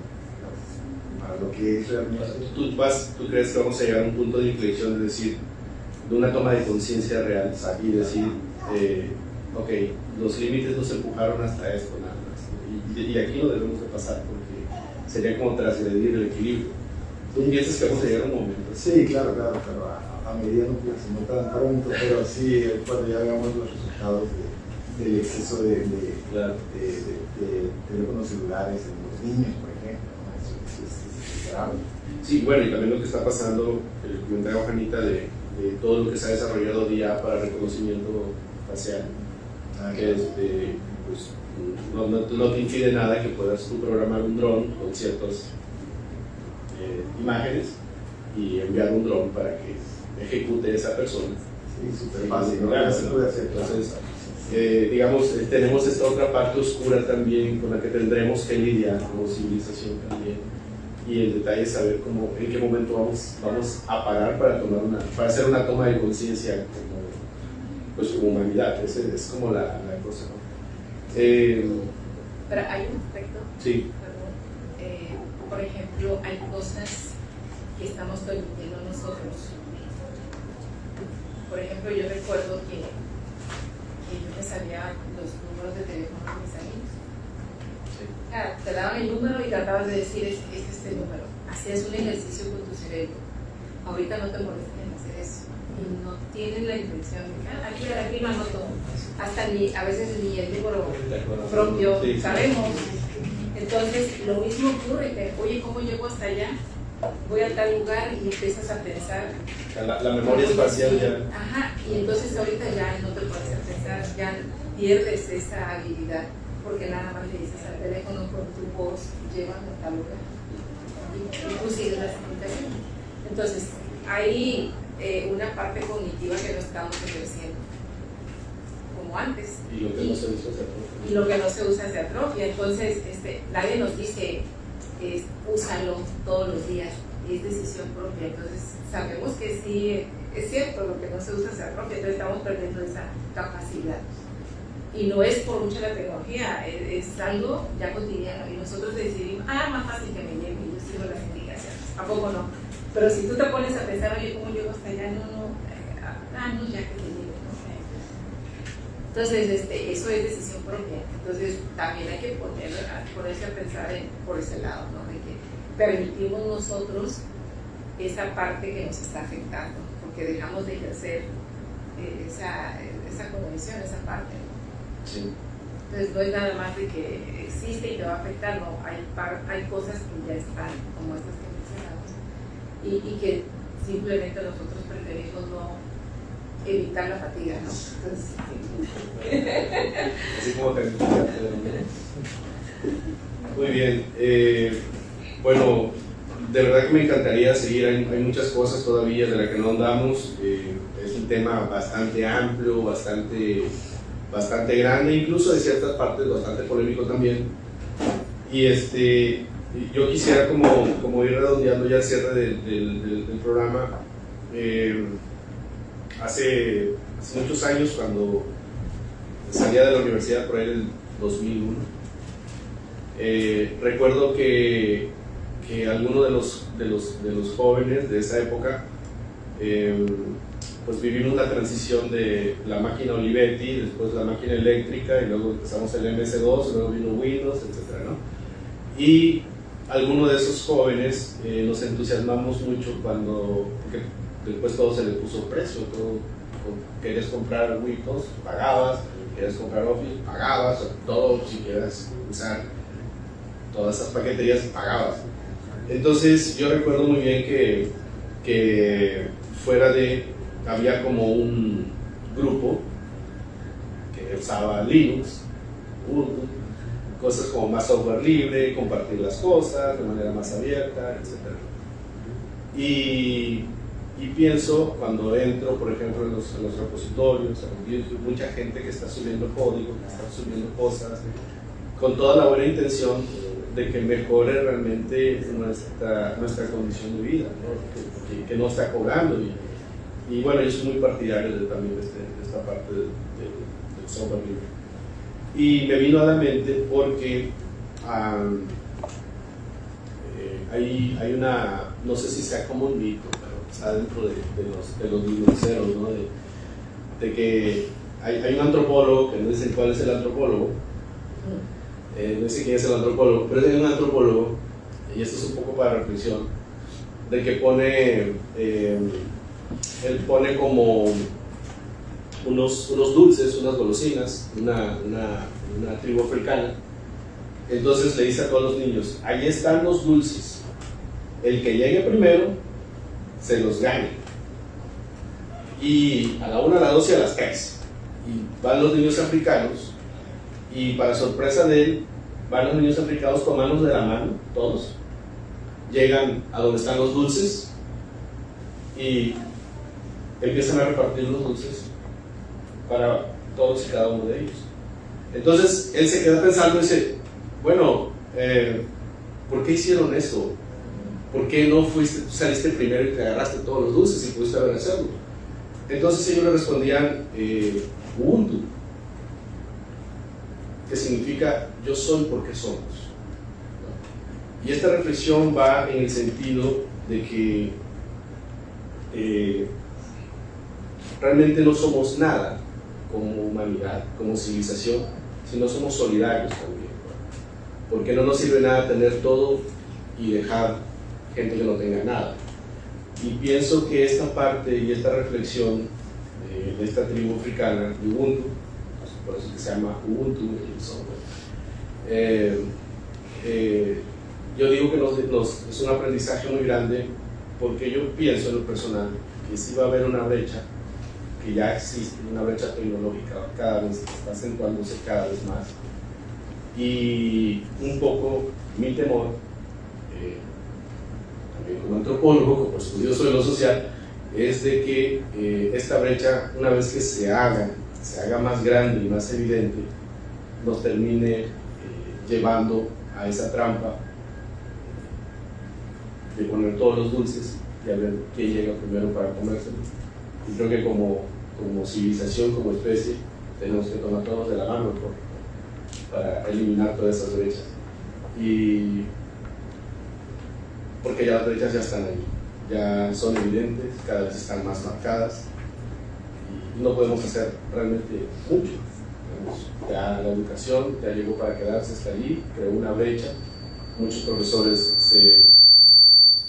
[SPEAKER 5] para lo que es realmente.
[SPEAKER 2] ¿Tú crees que vamos a llegar a un punto de inflexión, es decir, de una toma de conciencia real y decir, ok, los límites nos empujaron hasta esto nada más, y aquí lo debemos de pasar porque sería como transgredir el equilibrio? ¿Tú piensas que vamos a llegar a un momento?
[SPEAKER 5] Sí, claro, a mediano plazo, no tan pronto, pero sí, cuando ya veamos los resultados del exceso de teléfonos celulares en los niños, por ejemplo, ¿no? Eso es grave.
[SPEAKER 2] Sí, bueno, y también lo que está pasando, el comentario de Juanita, de todo lo que se ha desarrollado día para reconocimiento facial, que pues, no te impide nada que puedas tú programar un dron con ciertas imágenes y enviar un dron para que ejecute esa persona.
[SPEAKER 5] Sí, súper fácil, ¿no? Ya se puede hacer.
[SPEAKER 2] Entonces, digamos, tenemos esta otra parte oscura también con la que tendremos que lidiar como civilización también, y el detalle es saber en qué momento vamos a parar para hacer una toma de conciencia como humanidad. Es como la cosa, ¿no?
[SPEAKER 4] Pero hay un aspecto,
[SPEAKER 2] sí.
[SPEAKER 4] perdón, por ejemplo, hay cosas que estamos permitiendo nosotros. Por ejemplo, yo recuerdo que yo me sabía los números de teléfono de mis amigos.
[SPEAKER 2] Sí.
[SPEAKER 4] Te daban el número y tratabas de decir es este número. Hacías un ejercicio con tu cerebro. Ahorita no te molestan en hacer eso. Y no tienes la intención de aquí lo anoto. Hasta a veces ni el número propio
[SPEAKER 2] sí,
[SPEAKER 4] sabemos. Entonces, lo mismo ocurre que, oye, ¿cómo llego hasta allá? Voy a tal lugar y empiezas a pensar.
[SPEAKER 2] La memoria espacial ya.
[SPEAKER 4] Ajá, y entonces ahorita ya no te pones a pensar, ya pierdes esa habilidad, porque nada más le dices al teléfono con tu voz, llévame a tal lugar. Y tú sigues las indicaciones. Entonces, hay una parte cognitiva que no estamos ejerciendo, como antes.
[SPEAKER 2] Y lo que no se usa se atrofia.
[SPEAKER 4] Y lo que no se usa se atrofia. Entonces, nadie nos dice, úsalo todos los días, y es decisión propia. Entonces, sabemos que sí, es cierto, lo que no se usa se atrofia, entonces estamos perdiendo esa capacidad. Y no es por mucho la tecnología, es algo ya cotidiano, y nosotros decidimos, más fácil que me lleve, y yo sigo las indicaciones. ¿A poco no? Pero si tú te pones a pensar, oye, ¿cómo llego hasta allá? No, ya que te lleve, ¿no? Entonces, eso es decisión propia. Entonces, también hay que ponerse a pensar por ese lado, ¿no? De que permitimos nosotros esa parte que nos está afectando, porque dejamos de ejercer esa condición, esa parte, ¿no?
[SPEAKER 2] Sí.
[SPEAKER 4] Entonces, no es nada más de que existe y te va a afectar, no, hay cosas que ya están, como estas que mencionamos, y que simplemente nosotros preferimos no evitar la fatiga, ¿no? Entonces,
[SPEAKER 2] Así como te muy bien. Bueno, de verdad que me encantaría seguir. Hay muchas cosas todavía de las que no andamos. Es un tema bastante amplio, bastante grande, incluso de ciertas partes bastante polémico también. Y yo quisiera como ir redondeando ya el cierre del programa. Hace muchos años, cuando salía de la universidad por ahí en el 2001, recuerdo que algunos de los jóvenes de esa época pues vivimos la transición de la máquina Olivetti, después la máquina eléctrica, y luego empezamos el MS2, luego vino Windows, etc., ¿no? Y algunos de esos jóvenes nos entusiasmamos mucho porque después todo se le puso precio. Todo, querías comprar Windows, pagabas; querías comprar Office, pagabas; todo, si quieres usar todas esas paqueterías, pagabas. Entonces yo recuerdo muy bien que había como un grupo que usaba Linux, Ubuntu, cosas como más software libre, compartir las cosas de manera más abierta, etc. Y pienso, cuando entro, por ejemplo, en los repositorios, en YouTube, mucha gente que está subiendo código, que está subiendo cosas, con toda la buena intención de que mejore realmente nuestra condición de vida, ¿no? Que no está cobrando. Y bueno, yo soy muy partidario también de esta parte del software libre. Y me vino a la mente porque hay una, no sé si sea como un mito, pero está dentro de los linuxeros, ¿no? De que hay un antropólogo, que no dicen cuál es el antropólogo, no sé quién es el antropólogo, pero hay un antropólogo, y esto es un poco para reflexión, de que él pone como unos dulces, unas golosinas, una tribu africana. Entonces le dice a todos los niños, ahí están los dulces, el que llegue primero se los gane, y a la 1, a la 2 y a las 3, y van los niños africanos, y para sorpresa de él, van los niños africanos tomándose de la mano, todos, llegan a donde están los dulces, y empiezan a repartir los dulces para todos y cada uno de ellos. Entonces él se queda pensando y dice, bueno, ¿por qué hicieron eso? ¿Por qué no tú saliste primero y te agarraste todos los dulces y pudiste haber hacerlo? Entonces ellos le respondían Ubuntu, que significa yo soy porque somos. Y esta reflexión va en el sentido de que realmente no somos nada como humanidad, como civilización, sino somos solidarios también. Porque no nos sirve nada tener todo y dejar gente que no tenga nada. Y pienso que esta parte y esta reflexión de esta tribu africana de Ubuntu, por eso que se llama Ubuntu el software, yo digo que es un aprendizaje muy grande, porque yo pienso en lo personal que sí va a haber una brecha, que ya existe, una brecha tecnológica, cada vez está acentuándose cada vez más, y un poco mi temor, también como antropólogo, como estudioso de lo social, es de que esta brecha, una vez que se haga más grande y más evidente, nos termine llevando a esa trampa de poner todos los dulces y a ver quién llega primero para comérselos. Y creo que como civilización, como especie, tenemos que tomar todos de la mano para eliminar todas esas brechas. Y porque ya las brechas ya están ahí, ya son evidentes, cada vez están más marcadas y no podemos hacer realmente mucho. Ya la educación ya llegó para quedarse, está allí, creó una brecha. Muchos profesores se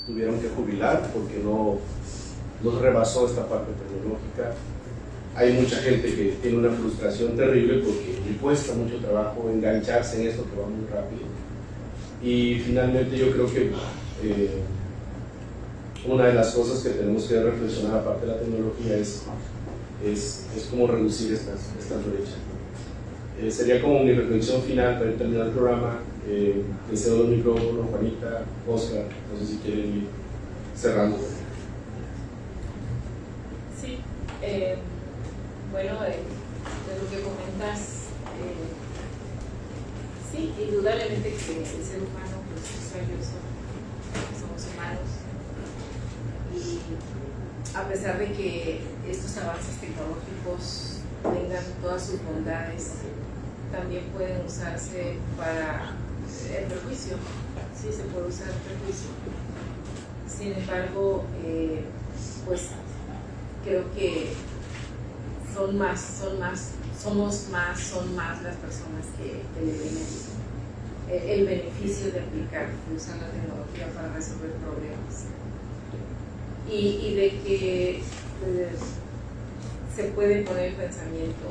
[SPEAKER 2] tuvieron que jubilar porque no los rebasó esta parte tecnológica. Hay mucha gente que tiene una frustración terrible porque le cuesta mucho trabajo engancharse en esto que va muy rápido. Y finalmente yo creo que una de las cosas que tenemos que reflexionar aparte de la tecnología es cómo reducir estas brechas. Sería como mi reflexión final para terminar el programa. Les cedo el micrófono, Juanita, Oscar, no sé si quieren ir cerrando.
[SPEAKER 3] Sí, bueno, de lo que comentas, sí, indudablemente que el ser humano pues, es valioso, somos humanos, y a pesar de que estos avances tecnológicos tengan todas sus bondades, también pueden usarse para el prejuicio, sí se puede usar el prejuicio. Sin embargo, pues creo que son más las personas que le ven el beneficio de aplicar, de usar la tecnología para resolver problemas. Y de que se puede poner el pensamiento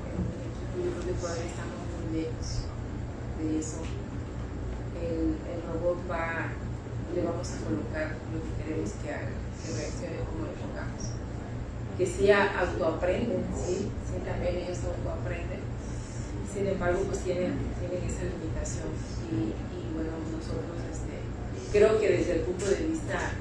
[SPEAKER 3] en yo creo que todavía estamos muy lejos de eso. El robot va
[SPEAKER 4] le vamos a colocar lo que queremos que haga, que reaccione como le pongamos. Que sí autoaprenden, sí, también ellos autoaprenden. Sin embargo, pues tienen esa limitación. Y bueno, nosotros creo que desde el punto de vista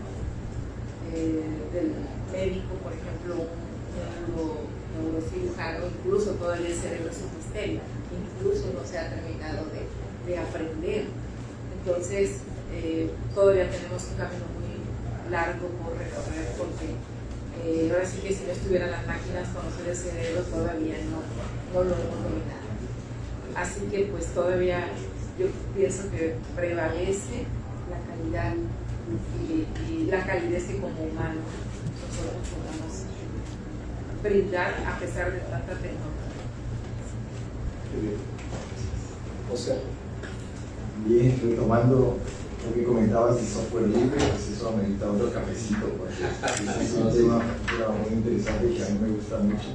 [SPEAKER 4] del médico, por ejemplo, un neurocirujano, incluso todavía el cerebro es un misterio, incluso no se ha terminado de aprender. Entonces, todavía tenemos un camino muy largo por recorrer, porque ahora sí que si no estuvieran las máquinas, conocer el cerebro todavía no lo hemos dominado. Así que pues todavía yo pienso que prevalece la calidad y la calidez que como humanos nosotros podamos brindar a pesar de tanta tecnología.
[SPEAKER 2] Oscar.
[SPEAKER 5] Bien, retomando lo que comentabas de software libre, pues eso amerita otro cafecito, porque es un tema muy interesante que a mí me gusta mucho.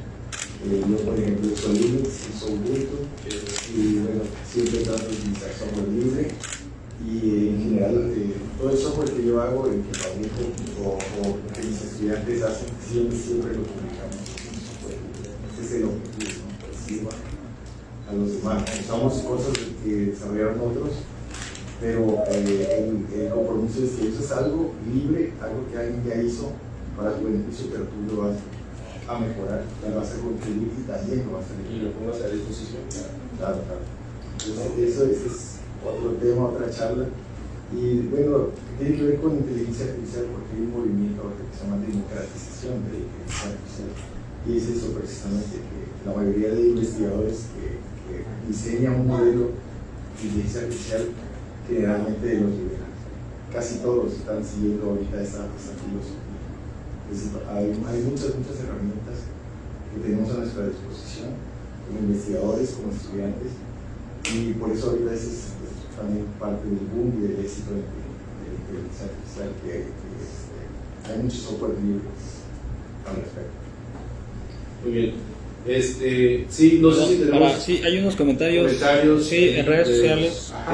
[SPEAKER 5] Yo, por ejemplo, uso Linux, uso Ubuntu, y bueno, siempre trato de utilizar software libre. Y en general, todo el software que yo hago, el que fabrico o que mis estudiantes hacen, siempre lo publicamos en software libre. Ese es el objetivo, ¿no? Que sirva a los demás. Usamos cosas que desarrollaron otros, pero el compromiso es que eso es algo libre, algo que alguien ya hizo para tu beneficio, pero tú lo vas a mejorar, lo vas a contribuir y también lo vas a
[SPEAKER 2] Y lo pongas a disposición.
[SPEAKER 5] Claro. Entonces, eso es otro tema, otra charla. Y bueno, tiene que ver con inteligencia artificial, porque hay un movimiento ahora que se llama democratización de la inteligencia artificial. Y es eso precisamente, que la mayoría de investigadores que diseñan un modelo de inteligencia artificial, generalmente los liberales, casi todos están siguiendo ahorita esa filosofía. Entonces, hay muchas herramientas que tenemos a nuestra disposición, como investigadores, como estudiantes, y por eso ahorita ese es también parte del boom y del éxito de la inteligencia artificial, que hay mucho software libre al respecto.
[SPEAKER 2] Muy bien. Sí, no sé si tenemos.
[SPEAKER 6] Sí, hay unos comentarios. Sí, en redes sociales.
[SPEAKER 2] Ajá.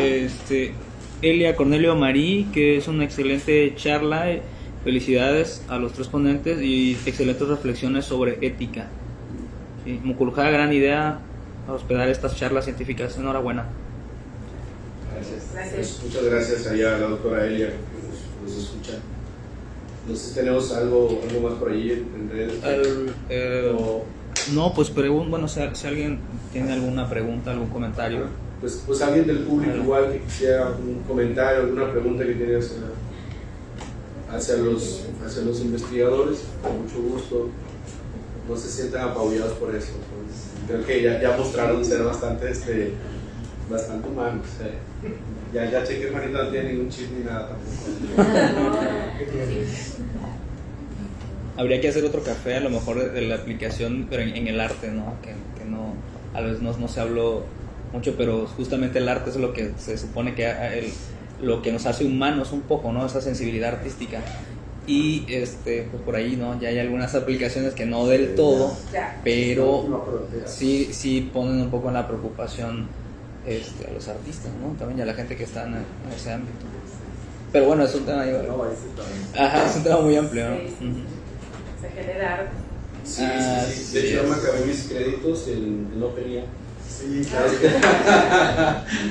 [SPEAKER 6] Elia Cornelio Marí, que es una excelente charla. Felicidades a los tres ponentes y excelentes reflexiones sobre ética. Sí, Mukulja, gran idea a hospedar estas charlas científicas. Enhorabuena.
[SPEAKER 2] Gracias. Muchas gracias allá a la doctora Elia que nos escucha. No sé si tenemos algo más por allí en redes.
[SPEAKER 6] No, pues bueno, si alguien tiene alguna pregunta, algún comentario.
[SPEAKER 2] Pues alguien del público igual que quisiera un comentario, alguna pregunta que tiene hacia los investigadores, con mucho gusto. No se sientan apabullados por eso. Pues, creo que ya mostraron ser bastante humanos. Ya cheque, hermanito, no tiene ningún chip ni nada tampoco.
[SPEAKER 6] Habría que hacer otro café, a lo mejor de la aplicación, pero en el arte, ¿no? Que no, a veces no se habló mucho, pero justamente el arte es lo que se supone que lo que nos hace humanos un poco, ¿no? Esa sensibilidad artística. Y pues por ahí, ¿no? Ya hay algunas aplicaciones que no del todo, pero sí ponen un poco en la preocupación a los artistas, ¿no? También a la gente que está en ese ámbito. Pero bueno, es un tema es un tema muy amplio, ¿no?
[SPEAKER 4] Se genera arte.
[SPEAKER 2] Sí. De hecho, yo me acabé mis créditos en OpenAI.
[SPEAKER 5] Sí, claro.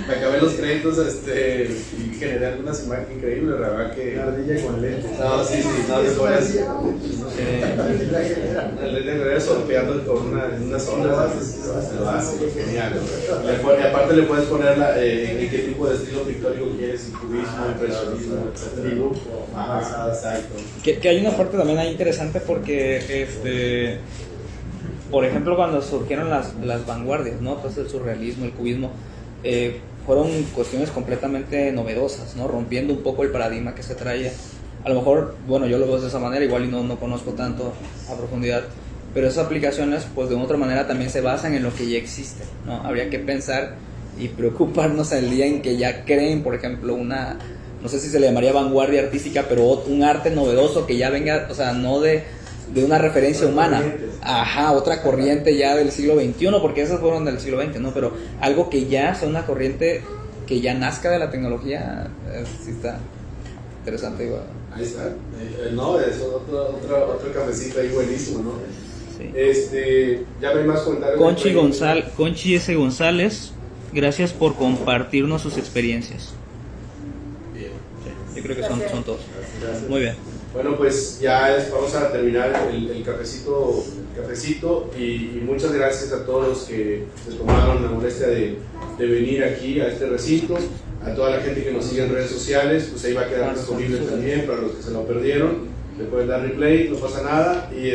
[SPEAKER 2] Me acabé los créditos y generé algunas imágenes increíbles, la verdad que.
[SPEAKER 5] La ardilla con lentes.
[SPEAKER 2] No, después. El lente de sorteando con unas ondas, se lo hace, genial. Y aparte le puedes poner en qué tipo de estilo pictórico quieres, cubismo, impresionismo, dibujo. Exacto.
[SPEAKER 6] Que hay una parte también ahí interesante porque por ejemplo, cuando surgieron las vanguardias, ¿no? Entonces el surrealismo, el cubismo, fueron cuestiones completamente novedosas, ¿no? Rompiendo un poco el paradigma que se traía. A lo mejor, bueno, yo lo veo de esa manera, igual y no conozco tanto a profundidad, pero esas aplicaciones, pues de otra manera también se basan en lo que ya existe, ¿no? Habría que pensar y preocuparnos el día en que ya creen, por ejemplo, no sé si se le llamaría vanguardia artística, pero un arte novedoso que ya venga, o sea, no de una referencia humana, otra corriente ya del siglo XXI, porque esas fueron del siglo XX, ¿no? Pero algo que ya sea una corriente que ya nazca de la tecnología, sí está interesante. Igual.
[SPEAKER 2] Ahí está. No, es otro cafecito ahí buenísimo, ¿no?
[SPEAKER 6] Sí.
[SPEAKER 2] Ya no hay más comentarios.
[SPEAKER 6] Conchi S. González, gracias por compartirnos sus experiencias.
[SPEAKER 2] Bien.
[SPEAKER 6] Sí, yo creo que son todos.
[SPEAKER 2] Gracias.
[SPEAKER 6] Muy bien.
[SPEAKER 2] Bueno, pues ya vamos a terminar el cafecito y muchas gracias a todos los que se tomaron la molestia de venir aquí a este recinto, a toda la gente que nos sigue en redes sociales, pues ahí va a quedar disponible también para los que se lo perdieron, le pueden dar replay, no pasa nada, y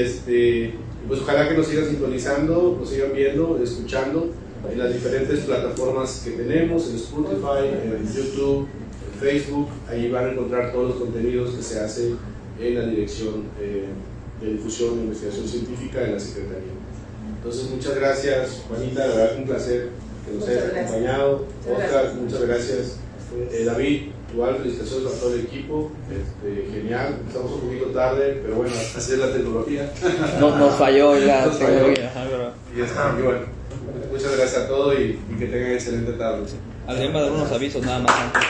[SPEAKER 2] pues ojalá que nos sigan sintonizando, nos sigan viendo, escuchando en las diferentes plataformas que tenemos, en Spotify, en YouTube, en Facebook, ahí van a encontrar todos los contenidos que se hacen en la Dirección de Difusión e Investigación Científica de la Secretaría. Entonces, muchas gracias, Juanita, la verdad que un placer que nos hayas acompañado. Oscar, muchas gracias. David, igual felicitaciones a todo el equipo, genial, estamos un poquito tarde, pero bueno, así es la tecnología.
[SPEAKER 6] Nos falló la
[SPEAKER 2] Nos falló.
[SPEAKER 6] tecnología.
[SPEAKER 2] Y ya está, y bueno, muchas gracias a todos y que tengan excelente tarde.
[SPEAKER 6] Adrián va a dar unos avisos nada más antes.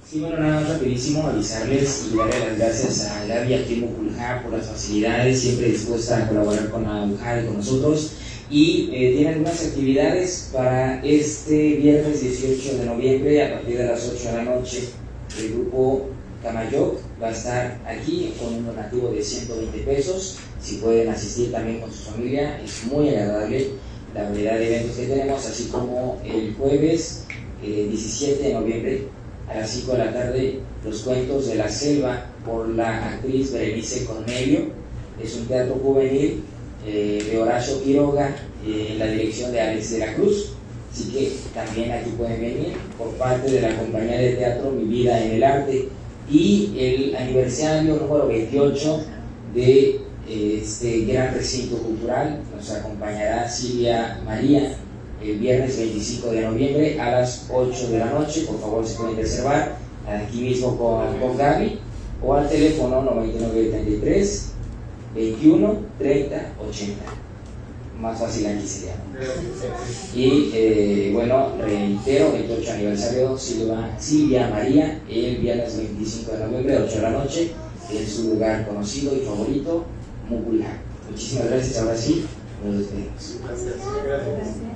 [SPEAKER 1] Sí, bueno, nada más rapidísimo avisarles y darle las gracias a Gaby aquí en Muculja por las facilidades, siempre dispuesta a colaborar con la UJA y con nosotros. Y tiene algunas actividades para este viernes 18 de noviembre a partir de las 8 de la noche. El grupo Camayoc va a estar aquí con un donativo de 120 pesos. Si pueden asistir también con su familia, es muy agradable la variedad de eventos que tenemos, así como el jueves 17 de noviembre a las 5 de la tarde, Los Cuentos de la Selva por la actriz Berenice Cornelio. Es un teatro juvenil de Horacio Quiroga en la dirección de Alex de la Cruz. Así que también aquí pueden venir por parte de la compañía de teatro Mi Vida en el Arte. Y el aniversario número 28 de este gran recinto cultural nos acompañará Silvia María el viernes 25 de noviembre a las 8 de la noche. Por favor, se pueden reservar aquí mismo con Gaby o al teléfono 9933 21 30 80. Más fácil aquí sería. Y bueno, reitero, 28 aniversario Silvia María el viernes 25 de noviembre a 8 de la noche en su lugar conocido y favorito, Muculja. Muchísimas gracias, ahora sí, nos despedimos.
[SPEAKER 2] Gracias.